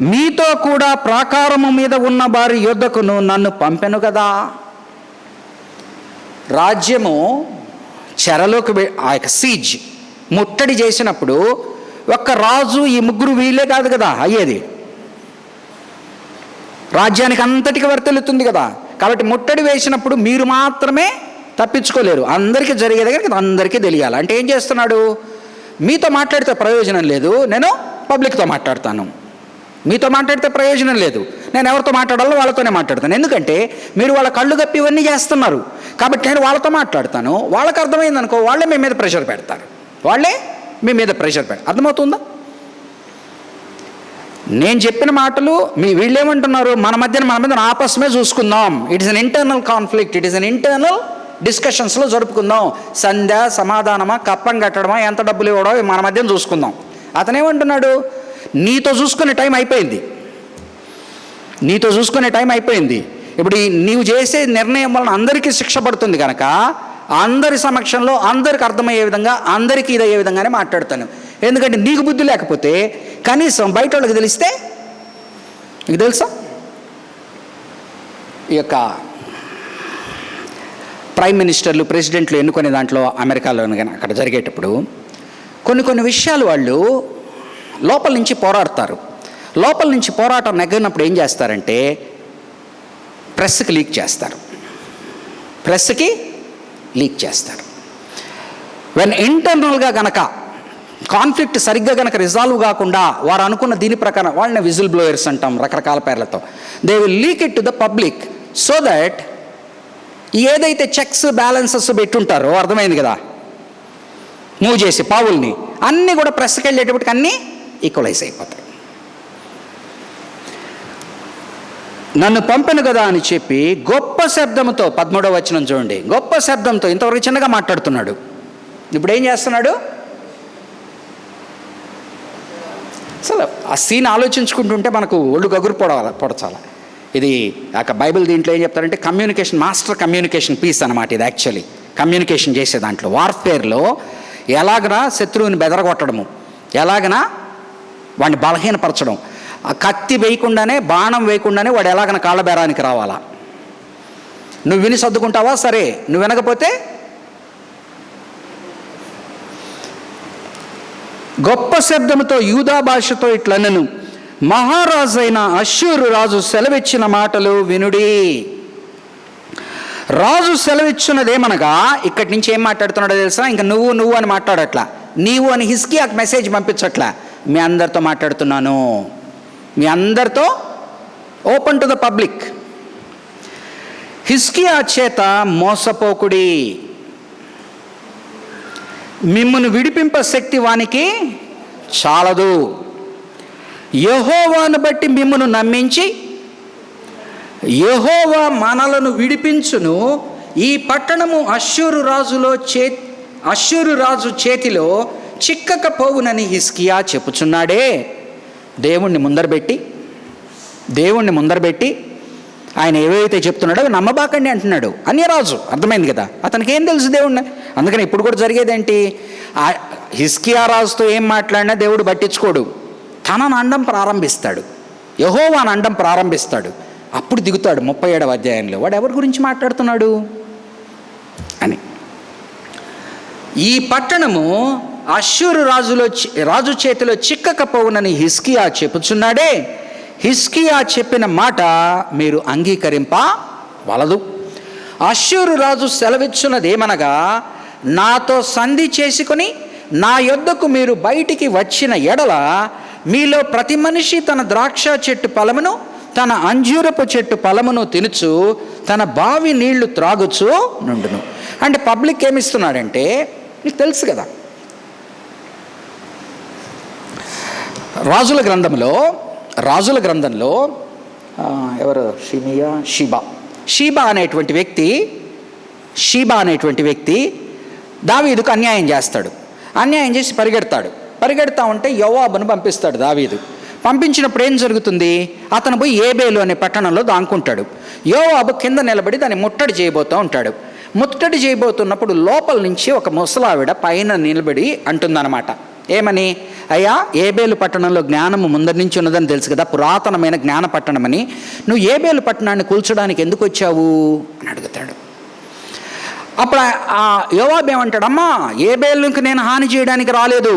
మీతో కూడా ప్రాకారము మీద ఉన్న వారి యొద్దకును నన్ను పంపెను కదా. రాజ్యము చెరలోకి ఆ యొక్క సీజ్ ముట్టడి చేసినప్పుడు ఒక్క రాజు ఈ ముగ్గురు వీళ్ళే కాదు కదా అయ్యేది, రాజ్యానికి అంతటికి వర్తిల్లుతుంది కదా. కాబట్టి ముట్టడి వేసినప్పుడు మీరు మాత్రమే తప్పించుకోలేరు, అందరికీ జరిగే దగ్గర అందరికీ తెలియాలి. అంటే ఏం చేస్తున్నాడు, మీతో మాట్లాడితే ప్రయోజనం లేదు, నేను పబ్లిక్తో మాట్లాడతాను. మీతో మాట్లాడితే ప్రయోజనం లేదు, నేను ఎవరితో మాట్లాడాలో వాళ్ళతోనే మాట్లాడతాను. ఎందుకంటే మీరు వాళ్ళ కళ్ళు కప్పి ఇవన్నీ చేస్తున్నారు. కాబట్టి నేను వాళ్ళతో మాట్లాడతాను. వాళ్ళకి అర్థమైంది అనుకో, వాళ్ళే మీ మీద ప్రెషర్ పెడతారు, వాళ్ళే మీ మీద ప్రెషర్ పెడతారు. అర్థమవుతుందా? నేను చెప్పిన మాటలు వీళ్ళేమంటున్నారు, మన మీద ఆపస్మే చూసుకుందాం. It is an internal conflict, it is an internal డిస్కషన్స్లో జరుపుకుందాం. సంధ్య సమాధానమా, కప్పం కట్టడమా, ఎంత డబ్బులు ఇవ్వడో మన మధ్యన చూసుకుందాం. అతనేమంటున్నాడు, నీతో చూసుకునే టైం అయిపోయింది, నీతో చూసుకునే టైం అయిపోయింది. ఇప్పుడు నీవు చేసే నిర్ణయం వలన అందరికీ శిక్ష పడుతుంది కనుక అందరి సమక్షంలో అందరికి అర్థమయ్యే విధంగా, అందరికీ ఇదయ్యే విధంగానే మాట్లాడతాను. ఎందుకంటే నీకు బుద్ధి లేకపోతే కనీసం బయట వాళ్ళకి తెలిస్తే, నీకు తెలుసా ఈ యొక్క ప్రైమ్ మినిస్టర్లు ప్రెసిడెంట్లు ఎన్నుకునే దాంట్లో అమెరికాలో కానీ అక్కడ జరిగేటప్పుడు కొన్ని విషయాలు వాళ్ళు లోపల నుంచి పోరాడతారు. లోపల నుంచి పోరాటం నెగ్గినప్పుడు ఏం చేస్తారంటే ప్రెస్కి లీక్ చేస్తారు, ప్రెస్కి లీక్ చేస్తారు. వెన్ ఇంటర్నల్గా గనక కాన్ఫ్లిక్ట్ సరిగ్గా గనక రిజాల్వ్ కాకుండా వారు అనుకున్న దీని ప్రకారం, వాళ్ళని విజిల్ బ్లోయర్స్ అంటాం రకరకాల పేర్లతో, they will leak it to the public so that ఏదైతే చెక్స్ బ్యాలెన్సెస్ పెట్టుంటారో, అర్థమైంది కదా, మూవ్ చేసి పావుల్ని అన్నీ కూడా ప్రెస్కి వెళ్ళేటప్పటికి అన్నీ ఈక్వలైజ్ అయిపోతాయి. నన్ను పంపెను కదా అని చెప్పి గొప్ప శబ్దంతో, 13వ వచనం చూడండి, గొప్ప శబ్దంతో, ఇంతవరకు చిన్నగా మాట్లాడుతున్నాడు, ఇప్పుడు ఏం చేస్తున్నాడు? అసలు ఆ సీన్ ఆలోచించుకుంటుంటే మనకు ఒళ్ళు గగురు పొడచాల. ఇది ఒక బైబిల్ దీంట్లో ఏం చెప్తారంటే కమ్యూనికేషన్, మాస్టర్ కమ్యూనికేషన్ పీస్ అనమాట ఇది. యాక్చువల్లీ కమ్యూనికేషన్ చేసే దాంట్లో వార్ఫేర్లో ఎలాగనా శత్రువుని బెదరగొట్టడము, ఎలాగనా వాడిని బలహీనపరచడం, ఆ కత్తి వేయకుండానే, బాణం వేయకుండానే వాడు ఎలాగన కాళ్ళబేరానికి రావాలా. నువ్వు విని సర్దుకుంటావా, సరే, నువ్వు వినకపోతే గొప్ప శబ్దముతో యూదా భాషతో ఇట్లనెను, మహారాజైన అష్షూరు రాజు సెలవిచ్చిన మాటలు వినుడి. రాజు సెలవిచ్చినదేమనగా, ఇక్కడి నుంచి ఏం మాట్లాడుతున్నాడో తెలుసా, ఇంకా నువ్వు అని మాట్లాడట్లా, నీవు అని హిజ్కియాకు మెసేజ్ పంపించట్లా, మీ అందరితో మాట్లాడుతున్నాను, మీ అందరితో, ఓపెన్ టు ద పబ్లిక్. హిజ్కియా చేత మోసపోకుడి, మిమ్మును విడిపింప శక్తి వానికి చాలదు. యెహోవాను బట్టి మిమ్మును నమ్మించి యెహోవా మనలను విడిపించును. ఈ పట్టణము అష్షూరు రాజు చేతిలో చిక్కకపోవునని హిజ్కియా చెప్పుచున్నాడే. దేవుణ్ణి ముందరబెట్టి ఆయన ఏవైతే చెప్తున్నాడో అవి నమ్మబాకండి అంటున్నాడు. అన్యరాజు, అర్థమైంది కదా, అతనికి ఏం తెలుసు దేవుణ్ణి. అందుకని ఇప్పుడు కూడా జరిగేదేంటి, హిజ్కియా రాజుతో ఏం మాట్లాడినా దేవుడు పట్టించుకోడు, తనను అండం ప్రారంభిస్తాడు, యెహోవాను అండం ప్రారంభిస్తాడు. అప్పుడు దిగుతాడు 37వ అధ్యాయంలో, వాడు ఎవరి గురించి మాట్లాడుతున్నాడు అని. ఈ పట్టణము అష్షూరు రాజు చేతిలో చిక్కకపోవునని హిజ్కియా చెప్పుచున్నాడే. హిజ్కియా చెప్పిన మాట మీరు అంగీకరింపవలదు. అష్షూరు రాజు సెలవిచ్చున్నదేమనగా, నాతో సంధి చేసుకొని నా యొద్దకు మీరు బయటికి వచ్చిన ఎడల మీలో ప్రతి మనిషి తన ద్రాక్ష చెట్టు ఫలమును, తన అంజూరపు చెట్టు ఫలమును తినుచు, తన బావి నీళ్లు త్రాగుచు నుండును. అంటే పబ్లిక్ ఏమిస్తున్నాడంటే, నీకు తెలుసు కదా, రాజుల గ్రంథంలో ఎవరు, షీబా అనేటువంటి వ్యక్తి దావీదుకు అన్యాయం చేస్తాడు. అన్యాయం చేసి పరిగెడతా ఉంటే యోవాబును పంపిస్తాడు దావీదు. పంపించినప్పుడు ఏం జరుగుతుంది, అతను పోయి ఏబేలు అనే పట్టణంలో దాక్కుంటాడు. యోవాబు కింద నిలబడి దాన్ని ముట్టడి చేయబోతూ ఉంటాడు. ముట్టడి చేయబోతున్నప్పుడు లోపల నుంచి ఒక ముసలావిడ పైన నిలబడి అంటుందన్నమాట, ఏమని? అయ్యా, ఏబేలు పట్టణంలో జ్ఞానము ముందరి నుంచి ఉన్నదని తెలుసు కదా, పురాతనమైన జ్ఞాన పట్టణమని, నువ్వు ఏబేలు పట్టణాన్ని కూల్చడానికి ఎందుకు వచ్చావు అని అడుగుతాడు. అప్పుడు ఆ యోవాబు ఏమంటాడు? అమ్మా, ఏబేలుకి నేను హాని చేయడానికి రాలేదు.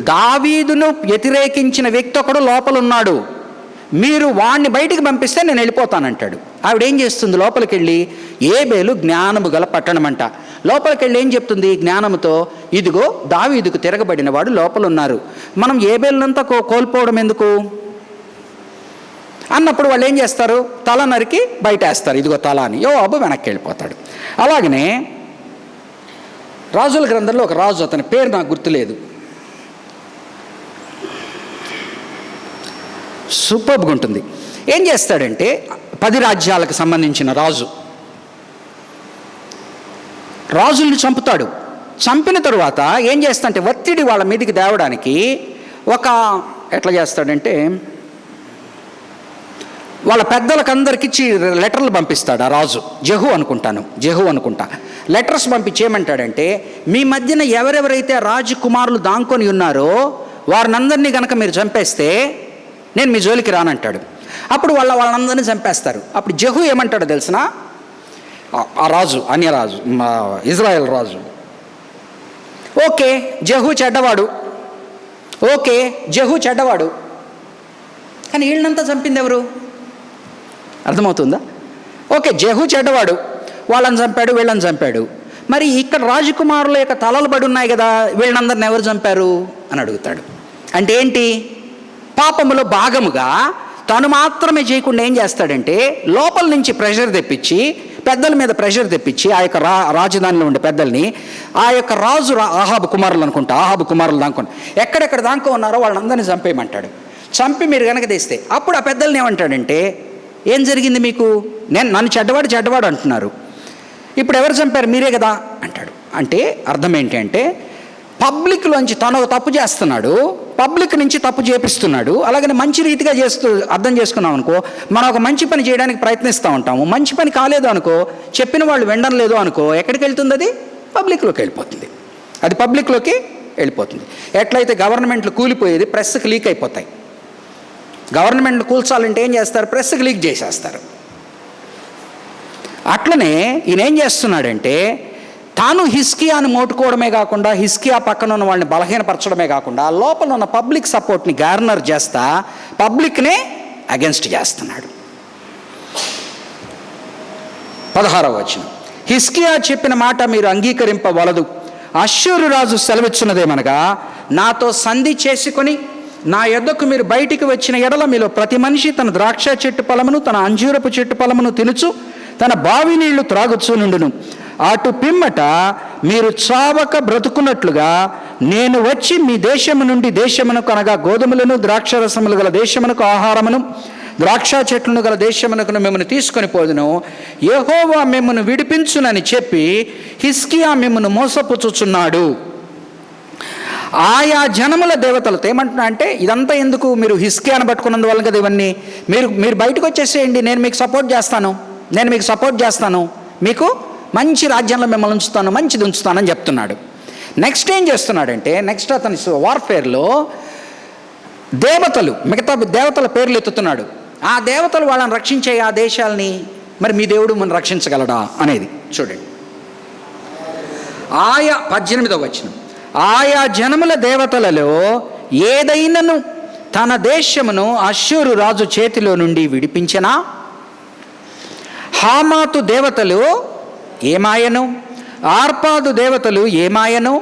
దావీదును వ్యతిరేకించిన వ్యక్తి ఒకడు లోపల ఉన్నాడు, మీరు వాణ్ణి బయటికి పంపిస్తే నేను వెళ్ళిపోతానంటాడు. ఆవిడేం చేస్తుంది? లోపలికి వెళ్ళి, ఏబేలు జ్ఞానము గల పట్టణం అంట. లోపలికి వెళ్ళి ఏం చెప్తుంది? జ్ఞానముతో, ఇదిగో దావీదుకు తిరగబడిన వాడు లోపల ఉన్నారు, మనం ఏబేలునంతా కోల్పోవడం ఎందుకు అన్నప్పుడు వాళ్ళు ఏం చేస్తారు? తల నరికి బయట వేస్తారు, ఇదిగో తల అని. యోవాబు వెనక్కి వెళ్ళిపోతాడు. అలాగనే రాజుల గ్రంథంలో ఒక రాజు, అతని పేరు నాకు గుర్తులేదు, సూపర్గా ఉంటుంది. ఏం చేస్తాడంటే 10 రాజ్యాలకు సంబంధించిన రాజుల్ని చంపుతాడు. చంపిన తరువాత ఏం చేస్తాడంటే ఒత్తిడి వాళ్ళ మీదకి తేవడానికి ఎట్లా చేస్తాడంటే వాళ్ళ పెద్దలకందరికి లెటర్లు పంపిస్తాడు ఆ రాజు. జహు అనుకుంటా. లెటర్స్ పంపించి ఏమంటాడంటే, మీ మధ్యన ఎవరెవరైతే రాజకుమారులు దాంకొని ఉన్నారో వారినందరినీ కనుక మీరు చంపేస్తే నేను మీ జోలికి రానంటాడు. అప్పుడు వాళ్ళందరినీ చంపేస్తారు. అప్పుడు జహు ఏమంటాడో తెలిసిన? ఆ రాజు, అన్యరాజు, ఇజ్రాయెల్ రాజు, ఓకే జహు చెడ్డవాడు, కానీ వీళ్ళనంతా చంపింది ఎవరు? అర్థమవుతుందా? ఓకే, జహు చెడ్డవాడు, వాళ్ళని చంపాడు, వీళ్ళని చంపాడు, మరి ఇక్కడ రాజకుమారుల యొక్క తలలు పడి ఉన్నాయి కదా, వీళ్ళందరిని ఎవరు చంపారు అని అడుగుతాడు. అంటే ఏంటి? పాపములో భాగముగా తను మాత్రమే చేయకుండా ఏం చేస్తాడంటే లోపల నుంచి పెద్దల మీద ప్రెషర్ తెప్పించి ఆ యొక్క రాజధానిలో ఉండే పెద్దల్ని, ఆ యొక్క రాజు ఆహాబు కుమారులు దాంకొని ఎక్కడెక్కడ దాంకో ఉన్నారో వాళ్ళందరినీ చంపేయమంటాడు. చంపి మీరు కనుక తెస్తే అప్పుడు ఆ పెద్దల్ని ఏమంటాడంటే, ఏం జరిగింది మీకు? నన్ను చెడ్డవాడు అంటున్నారు, ఇప్పుడు ఎవరు చంపారు? మీరే కదా అంటాడు. అంటే అర్థం ఏంటి అంటే, పబ్లిక్లోంచి తను ఒక తప్పు చేస్తున్నాడు, పబ్లిక్ నుంచి తప్పు చేపిస్తున్నాడు. అలాగని మంచి రీతిగా అర్థం చేసుకున్నాం అనుకో, మనం ఒక మంచి పని చేయడానికి ప్రయత్నిస్తూ ఉంటాము. మంచి పని కాలేదు అనుకో, చెప్పిన వాళ్ళు వినడం లేదు అనుకో, ఎక్కడికి వెళ్తుంది? అది పబ్లిక్లోకి వెళ్ళిపోతుంది. ఎట్లయితే గవర్నమెంట్లు కూలిపోయేది ప్రెస్కి లీక్ అయిపోతాయి. గవర్నమెంట్లు కూల్చాలంటే ఏం చేస్తారు? ప్రెస్కి లీక్ చేసేస్తారు. అట్లనే ఈయన ఏం చేస్తున్నాడంటే, తాను హిస్కియాను మోటుకోవడమే కాకుండా, హిస్కియా పక్కన ఉన్న వాళ్ళని బలహీనపరచడమే కాకుండా, లోపల ఉన్న పబ్లిక్ సపోర్ట్ని గార్నర్ చేస్తా పబ్లిక్నే అగెన్స్ట్ చేస్తున్నాడు. 16వ వచనం, హిస్కియా చెప్పిన మాట మీరు అంగీకరింపవలదు. అష్షూరు రాజు సెలవిచ్చున్నదేమనగా, నాతో సంధి చేసుకొని నా యొద్దకు మీరు బయటికి వచ్చిన ఎడల మీలో ప్రతి మనిషి తన ద్రాక్ష చెట్టు ఫలమును, తన అంజూరపు చెట్టు ఫలమును తినుచు, తన బావి నీళ్లు త్రాగుచూ నుండును. అటు పిమ్మట మీరు చావక బ్రతుకున్నట్లుగా నేను వచ్చి మీ దేశము నుండి దేశమునకు, అనగా గోధుమలను ద్రాక్షరసములు గల దేశమునకు ఆహారమును, ద్రాక్ష చెట్లను గల దేశమునకు మిమ్మల్ని తీసుకొని పోదును. యెహోవా మిమ్మల్ని విడిపించునని చెప్పి హిస్కియా మిమ్మల్ని మోసపుచ్చుచున్నాడు. ఆయా జనముల దేవతలతో ఏమంటున్నా అంటే, ఇదంతా ఎందుకు? మీరు హిస్కియాను పట్టుకున్నందువల్ల కదా ఇవన్నీ. మీరు బయటకు వచ్చేసేయండి, నేను మీకు సపోర్ట్ చేస్తాను, మీకు మంచి రాజ్యంలో మిమ్మల్ని ఉంచుతాను, మంచిది ఉంచుతానని చెప్తున్నాడు. నెక్స్ట్ ఏం చేస్తున్నాడంటే, నెక్స్ట్ అతని వార్ఫేర్లో మిగతా దేవతల పేర్లు ఎత్తుతున్నాడు. ఆ దేవతలు వాళ్ళని రక్షించే ఆ దేశాలని మరి మీ దేవుడు మనం రక్షించగలడా అనేది చూడండి. 18వ వచనం, ఆయా జనముల దేవతలలో ఏదైనను తన దేశమును అష్షూరు రాజు చేతిలో నుండి విడిపించెనా? హామాతు దేవతలు ఏమాయను, ఆర్పాదు దేవతలు ఏమాయను,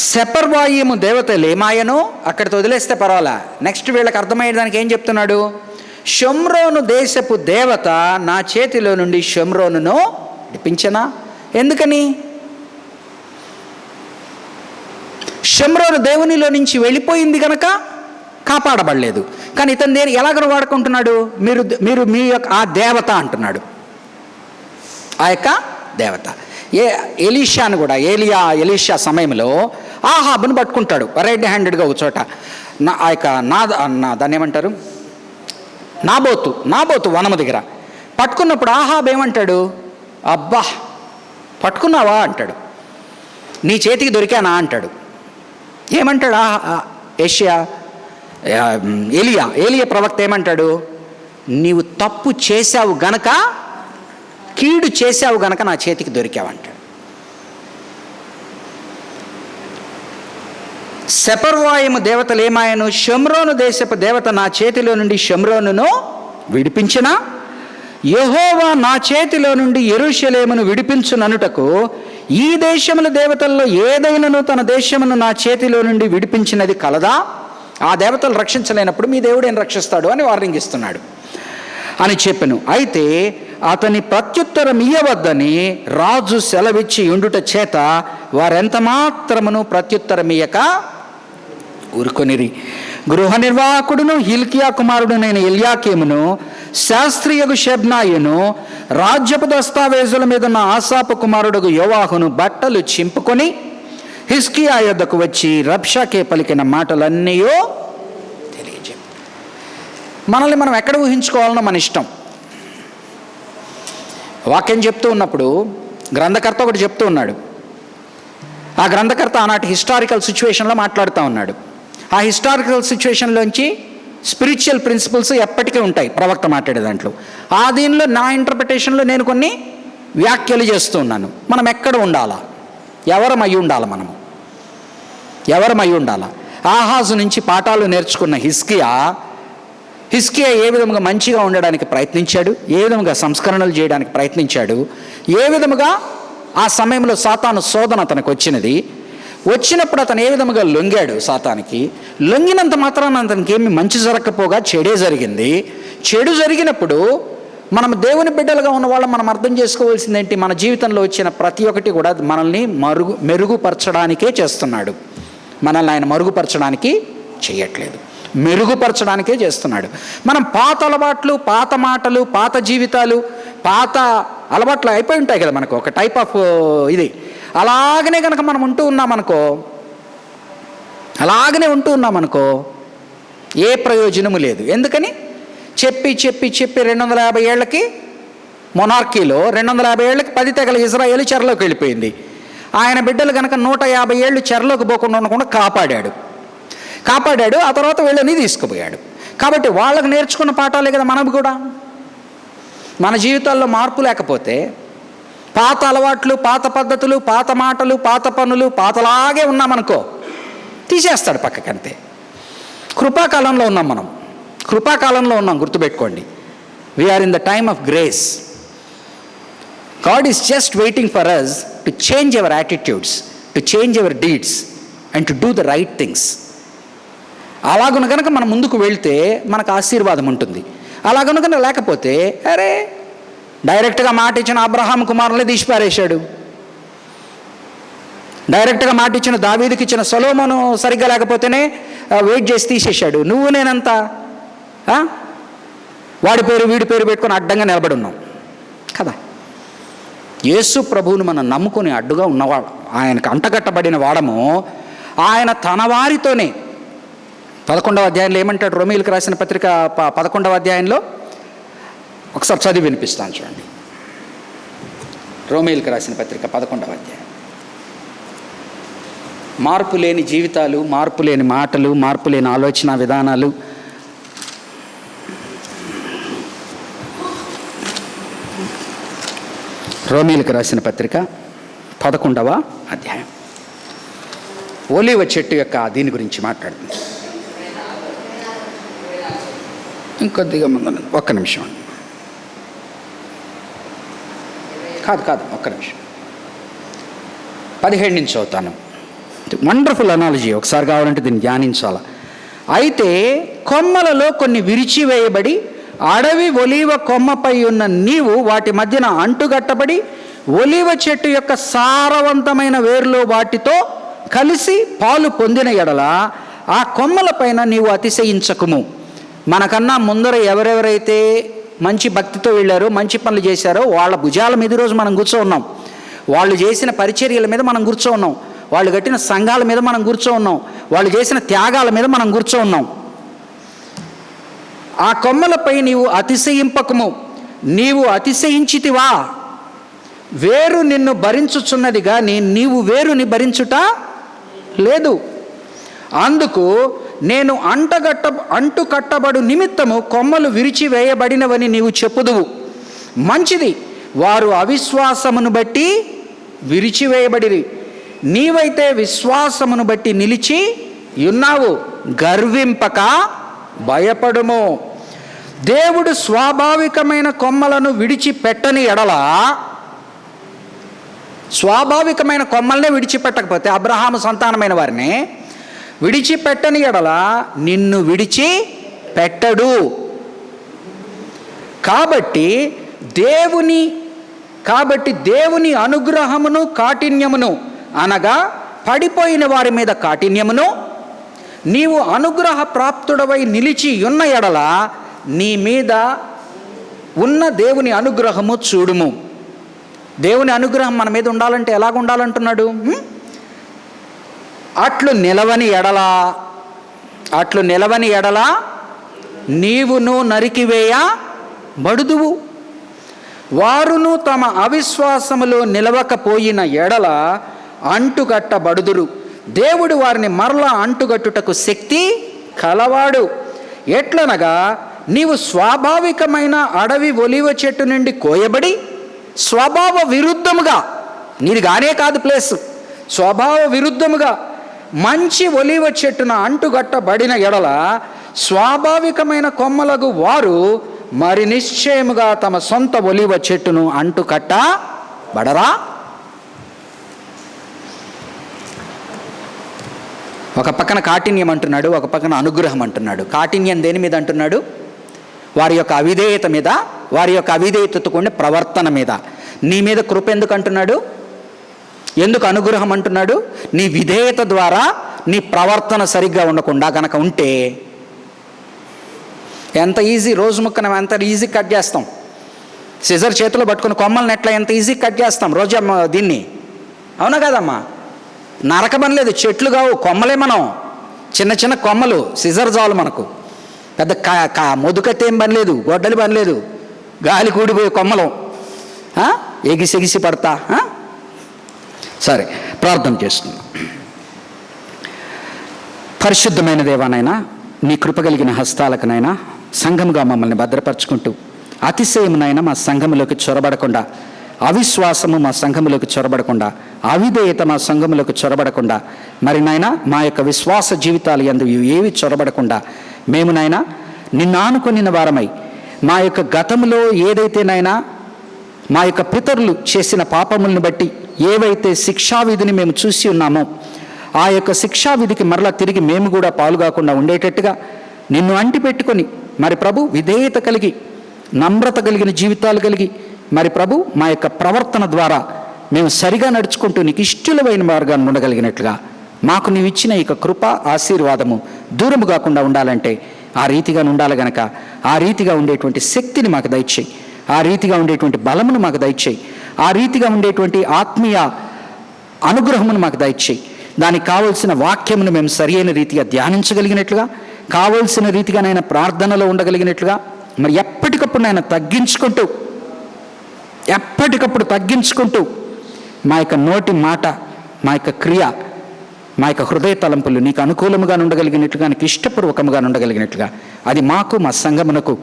సెపర్వాయిము దేవతలు ఏమాయను. అక్కడితో వదిలేస్తే పర్వాలా. నెక్స్ట్ వీళ్ళకి అర్థమయ్యేదానికి ఏం చెప్తున్నాడు? షోమ్రోను దేశపు దేవత నా చేతిలో నుండి షోమ్రోనును విడిపించెనా? ఎందుకని? షోమ్రోను దేవునిలో నుంచి వెళ్ళిపోయింది కనుక కాపాడబడలేదు. కానీ ఇతను ఎలాగ వాడుకుంటున్నాడు? మీరు మీ యొక్క ఆ దేవత అంటున్నాడు, ఆ యొక్క దేవత. ఎలీషాను కూడా ఎలీషా సమయంలో ఆహాబును పట్టుకుంటాడు రెడ్ హ్యాండెడ్గా ఒక చోట. ఆ యొక్క దాన్ని ఏమంటారు? నాబోతు వనము దగ్గర పట్టుకున్నప్పుడు ఆహాబ్ ఏమంటాడు? అబ్బా పట్టుకున్నావా అంటాడు. నీ చేతికి దొరికానా అంటాడు. ఏమంటాడు ఏలియా ప్రవక్త ఏమంటాడు? నీవు తప్పు చేశావు గనక, కీడు చేశావు గనక నా చేతికి దొరికావంటాడు. సెపర్వాయిము దేవతలు ఏమాయను? షమ్రోను దేశపు దేవత నా చేతిలో నుండి షమ్రోనును విడిపించిన, యెహోవా నా చేతిలో నుండి యెరూషలేమును విడిపించుననుటకు ఈ దేశముల దేవతల్లో ఏదైనాను తన దేశమును నా చేతిలో నుండి విడిపించినది కలదా? ఆ దేవతలు రక్షించలేనప్పుడు మీ దేవుడు ఏం రక్షిస్తాడు అని వార్నింగ్ ఇస్తున్నాడు అని చెప్పెను. అయితే అతని ప్రత్యుత్తరం ఇయ్యవద్దని రాజు సెలవిచ్చి ఉండుట చేత వారెంత మాత్రమును ప్రత్యుత్తరమియ్యక ఊరుకొనిరి. గృహ నిర్వాహకుడును హిల్కియా కుమారుడునైన ఎల్యాకీమును, శాస్త్రియగు షెబ్నాయును, రాజ్యపు దస్తావేజుల మీద ఉన్న ఆసాపు కుమారుడు యోవాహును బట్టలు చింపుకొని హిజ్కియా యొద్దకు వచ్చి రబ్షాకే పలికిన మాటలన్నీ తెలియజేయ. మనల్ని మనం ఎక్కడ ఊహించుకోవాలనో మన ఇష్టం. వాక్యం చెప్తూ ఉన్నప్పుడు గ్రంథకర్త ఒకటి చెప్తూ ఉన్నాడు. ఆ గ్రంథకర్త ఆనాటి హిస్టారికల్ సిచ్యువేషన్లో మాట్లాడుతూ ఉన్నాడు. ఆ హిస్టారికల్ సిచ్యువేషన్లోంచి స్పిరిచువల్ ప్రిన్సిపల్స్ ఎప్పటికీ ఉంటాయి ప్రవక్త మాట్లాడే దాంట్లో. ఆ దీనిలో నా ఇంటర్ప్రిటేషన్లో నేను కొన్ని వ్యాఖ్యలు చేస్తూ ఉన్నాను. మనం ఎక్కడ ఉండాలా? ఎవరమై ఉండాలి? ఎవరమై ఉండాలా? ఆహాజు నుంచి పాఠాలు నేర్చుకున్న హిజ్కియా ఏ విధముగా మంచిగా ఉండడానికి ప్రయత్నించాడు, ఏ విధముగా సంస్కరణలు చేయడానికి ప్రయత్నించాడు, ఏ విధముగా ఆ సమయంలో సాతాను శోధన అతనికి వచ్చినప్పుడు అతను ఏ విధముగా లొంగాడు సాతానికి. లొంగినంత మాత్రాన అతనికి ఏమి మంచి జరగకపోగా చెడే జరిగింది. చెడు జరిగినప్పుడు మనం దేవుని బిడ్డలుగా ఉన్న వాళ్ళం మనం అర్థం చేసుకోవాల్సింది ఏంటి? మన జీవితంలో వచ్చిన ప్రతి ఒక్కటి కూడా మనల్ని మెరుగుపరచడానికే చేస్తున్నాడు. మనల్ని ఆయన మరుగుపరచడానికి చేయట్లేదు, మెరుగుపరచడానికే చేస్తున్నాడు. మనం పాత అలవాట్లు, పాత మాటలు, పాత జీవితాలు, పాత అలవాట్లు అయిపోయి ఉంటాయి కదా మనకు, ఒక టైప్ ఆఫ్ ఇది. అలాగనే కనుక మనం ఉంటూ ఉన్నామనుకో ఏ ప్రయోజనము లేదు. ఎందుకని? చెప్పి 250 ఏళ్ళకి మొనార్కీలో 250 ఏళ్ళకి 10 తెగల ఇజ్రాయేల్ చెరలోకి వెళ్ళిపోయింది. ఆయన బిడ్డలు కనుక 150 ఏళ్ళు చెరలోకి పోకుండా ఉండకుండా కాపాడాడు. ఆ తర్వాత వీళ్ళని తీసుకుపోయాడు. కాబట్టి వాళ్ళకు నేర్చుకున్న పాఠాలే కదా మనకు కూడా. మన జీవితాల్లో మార్పు లేకపోతే, పాత అలవాట్లు, పాత పద్ధతులు, పాత మాటలు, పాత పనులు పాతలాగే ఉన్నామనుకో తీసేస్తాడు పక్కకంతే. కృపాకాలంలో ఉన్నాం, గుర్తుపెట్టుకోండి. We are in the time of grace. God is just waiting for us to change our attitudes, to change our deeds and to do the right things. అలాగున కనుక మనం ముందుకు వెళ్తే మనకు ఆశీర్వాదం ఉంటుంది. అలాగను కనుక లేకపోతే డైరెక్ట్గా మాట ఇచ్చిన అబ్రహాం కుమారులే తీసిపారేశాడు. డైరెక్ట్గా మాట ఇచ్చిన దావీదుకి ఇచ్చిన సొలొమోను సరిగ్గా లేకపోతేనే వెయిట్ చేసి తీసేశాడు. నువ్వు నేనంతా వాడి పేరు వీడి పేరు పెట్టుకొని అడ్డంగా నిలబడి ఉన్నాం కదా. యేసు ప్రభువును మనం నమ్ముకొని అడ్డుగా ఉన్నవాడు, ఆయనకు అంటగట్టబడిన వాడము. ఆయన తన వారితోనే 11వ అధ్యాయంలో ఏమంటాడు? రోమీయులకు రాసిన పత్రిక 11వ అధ్యాయంలో ఒకసారి చదివి వినిపిస్తాను చూడండి. రోమీయులకు రాసిన పత్రిక 11వ అధ్యాయం. మార్పు లేని జీవితాలు, మార్పు లేని మాటలు, మార్పు లేని ఆలోచన విధానాలు. రోమీయులకు రాసిన పత్రిక 11వ అధ్యాయం ఒలీవ చెట్టు యొక్క దీని గురించి మాట్లాడుతుంది. ఇంకొద్దిగా ముందు ఒక్క నిమిషం, ఒక్క నిమిషం, 17 నుంచి చదువుతాను. వండర్ఫుల్ అనాలజీ, ఒకసారి కావాలంటే దీన్ని ధ్యానించాల. అయితే కొమ్మలలో కొన్ని విరిచివేయబడి అడవి ఒలీవ కొమ్మపై ఉన్న నీవు వాటి మధ్యన అంటుగట్టబడి ఒలీవ చెట్టు యొక్క సారవంతమైన వేరులో వాటితో కలిసి పాలు పొందిన ఎడల ఆ కొమ్మలపైన నీవు అతిశయించకుము. మనకన్నా ముందర ఎవరెవరైతే మంచి భక్తితో వెళ్ళారో, మంచి పనులు చేశారో వాళ్ళ భుజాల మీద ఈరోజు మనం కూర్చోన్నాం. వాళ్ళు చేసిన పరిచర్యల మీద మనం కూర్చోన్నాం. వాళ్ళు కట్టిన సంఘాల మీద మనం కూర్చోన్నాం. వాళ్ళు చేసిన త్యాగాల మీద మనం కూర్చోన్నాం. ఆ కొమ్మలపై నీవు అతిశయింపకము. నీవు అతిశయించితివా? వేరు నిన్ను భరించుచున్నది కానీ నీవు వేరుని భరించుట లేదు. అందుకు నేను అంటుకట్టబడు నిమిత్తము కొమ్మలు విరిచివేయబడినవని నీవు చెప్పుదువు. మంచిది, వారు అవిశ్వాసమును బట్టి విరిచివేయబడిరి, నీవైతే విశ్వాసమును బట్టి నిలిచి ఉన్నావు. గర్వింపక భయపడుము. దేవుడు స్వాభావికమైన కొమ్మలను విడిచిపెట్టని ఎడల, స్వాభావికమైన కొమ్మలనే విడిచిపెట్టకపోతే, అబ్రహాము సంతానమైన వారిని విడిచిపెట్టని ఎడల నిన్ను విడిచి పెట్టడు. కాబట్టి దేవుని అనుగ్రహమును కాఠిన్యమును, అనగా పడిపోయిన వారి మీద కాఠిన్యమును, నీవు అనుగ్రహ ప్రాప్తుడవై నిలిచి ఉన్న ఎడల నీ మీద ఉన్న దేవుని అనుగ్రహము చూడుము. దేవుని అనుగ్రహం మన మీద ఉండాలంటే ఎలాగ ఉండాలంటున్నాడు? అట్లు నిలవని ఎడల నీవును నరికివేయబడుదువు. వారును తమ అవిశ్వాసములో నిలవకపోయిన ఎడల అంటుకట్టబడుదురు. దేవుడు వారిని మరలా అంటుగట్టుటకు శక్తి కలవాడు. ఎట్లనగా నీవు స్వాభావికమైన అడవి ఒలివ చెట్టు నుండి కోయబడి స్వభావ విరుద్ధముగా, నీది గానే కాదు ప్లేస్, స్వభావ విరుద్ధముగా మంచి ఒలివ చెట్టున అంటుగట్టబడిన ఎడల స్వాభావికమైన కొమ్మలకు వారు మరి నిశ్చయముగా తమ సొంత ఒలివ చెట్టును అంటుకట్టబడరా? ఒక పక్కన కాఠిన్యం అంటున్నాడు, ఒక పక్కన అనుగ్రహం అంటున్నాడు. కాఠిన్యం దేని మీద అంటున్నాడు? వారి యొక్క అవిధేయత మీద, వారి యొక్క అవిధేయతతో కూడిన ప్రవర్తన మీద. నీ మీద కృప ఎందుకు అంటున్నాడు? ఎందుకు అనుగ్రహం అంటున్నాడు? నీ విధేయత ద్వారా నీ ప్రవర్తన సరిగ్గా ఉండకుండా కనుక ఉంటే, ఎంత ఈజీ, రోజు ముక్కన ఎంత ఈజీ కట్ చేస్తాం. సిజర్ చేతిలో పట్టుకుని కొమ్మలను ఎట్లా ఎంత ఈజీ కట్ చేస్తాం రోజు దీన్ని, అవునా కదమ్మా? నరకబనలేదు, చెట్లు కావు, కొమ్మలే. మనం చిన్న చిన్న కొమ్మలు, సిజర్ జాలు మనకు. పెద్ద మొదుకతేం పనిలేదు, గొడ్డలి పనిలేదు, గాలి కూడిపోయే కొమ్మలు. ఎగిసెగిసి పడతా. సరే, ప్రార్థన చేస్తున్నాం. పరిశుద్ధమైన దేవానైనా, నీ కృప కలిగిన హస్తాలకునైనా సంఘముగా మమ్మల్ని భద్రపరచుకుంటూ, అతిశయమునైనా మా సంఘములోకి చొరబడకుండా, అవిశ్వాసము మా సంఘములోకి చొరబడకుండా, అవిధేయత మా సంఘములోకి చొరబడకుండా, మరి నాయన మా యొక్క విశ్వాస జీవితాలు యందు ఏవి చొరబడకుండా మేము నాయన నిన్ను ఆనుకొనిన వారమై, మా యొక్క గతంలో ఏదైతేనైనా మా యొక్క పితరులు చేసిన పాపములను బట్టి ఏవైతే శిక్షావిధిని మేము చూసి ఉన్నామో, ఆ యొక్క శిక్షావిధికి మరలా తిరిగి మేము కూడా పాలుగాకుండా ఉండేటట్టుగా నిన్ను అంటిపెట్టుకొని, మరి ప్రభు విధేయత కలిగి, నమ్రత కలిగిన జీవితాలు కలిగి, మరి ప్రభు మా యొక్క ప్రవర్తన ద్వారా మేము సరిగా నడుచుకుంటూ నీకు ఇష్టమైన మార్గాన్ని ఉండగలిగినట్లుగా మాకు నీవు ఇచ్చిన ఈ కృప ఆశీర్వాదము దూరము కాకుండా ఉండాలంటే ఆ రీతిగా ఉండాలి గనక, ఆ రీతిగా ఉండేటువంటి శక్తిని మాకు దయచేయి, ఆ రీతిగా ఉండేటువంటి బలమును మాకు దయచేయి, ఆ రీతిగా ఉండేటువంటి ఆత్మీయ అనుగ్రహమును మాకు దయచేయి. దానికి కావలసిన వాక్యమును మేము సరియైన రీతిగా ధ్యానించగలిగినట్లుగా, కావలసిన రీతిగా నాయన ప్రార్థనలో ఉండగలిగినట్లుగా, మరి ఎప్పటికప్పుడు నాయన తగ్గించుకుంటూ మా యొక్క నోటి మాట, మా యొక్క క్రియ, మా యొక్క హృదయ తలంపులు నీకు అనుకూలముగా ఉండగలిగినట్లుగా, నీకు ఇష్టపూర్వకముగా ఉండగలిగినట్లుగా, అది మాకు, మా సంఘమునకు,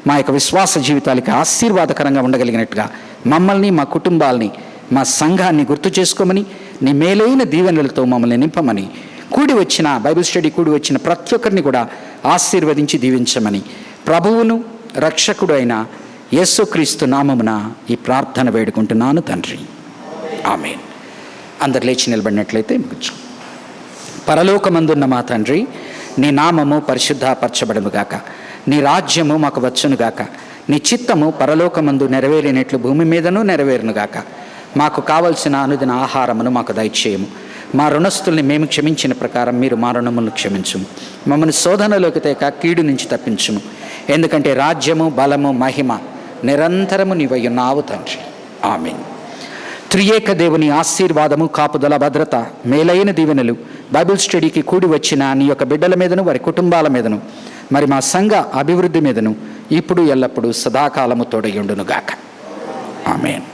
మా యొక్క విశ్వాస జీవితాలకి ఆశీర్వాదకరంగా ఉండగలిగినట్టుగా మమ్మల్ని, మా కుటుంబాలని, మా సంఘాన్ని గుర్తు చేసుకోమని, నీ మేలైన దీవెనలతో మమ్మల్ని నింపమని, కూడి వచ్చిన బైబిల్ స్టడీ కూడి వచ్చిన ప్రతి ఒక్కరిని కూడా ఆశీర్వదించి దీవించమని ప్రభువును రక్షకుడు అయిన యేసుక్రీస్తు నామమున ఈ ప్రార్థన వేడుకుంటున్నాను తండ్రి. ఆమేన్. అందరు లేచి నిలబడినట్లయితే ముగించు. పరలోకమందున్న మా తండ్రి, నీ నామము పరిశుద్ధపరచబడునుగాక, నీ రాజ్యము మాకు వచ్చునుగాక, నీ చిత్తము పరలోకమందు నెరవేరినట్లు భూమి మీదనూ నెరవేరునుగాక. మాకు కావలసిన అనుదిన ఆహారమును మాకు దయచేయము. మా రుణస్థుల్ని మేము క్షమించిన ప్రకారం మీరు మా రుణములను క్షమించుము. మమ్మల్ని శోధనలోకి తేక కీడు నుంచి తప్పించుము. ఎందుకంటే రాజ్యము, బలము, మహిమ నిరంతరము నీవయ్యున్నావు తండ్రి. ఆమేన్. త్రియేక దేవుని ఆశీర్వాదము, కాపుదల, భద్రత, మేలైన దీవెనలు బైబిల్ స్టడీకి కూడి వచ్చిన నీ యొక్క బిడ్డల మీదను, వారి కుటుంబాల మీదను, మరి మా సంఘ అభివృద్ధి మీదను ఇప్పుడు ఎల్లప్పుడూ సదాకాలము తోడయుండునుగాక. ఆమేన్.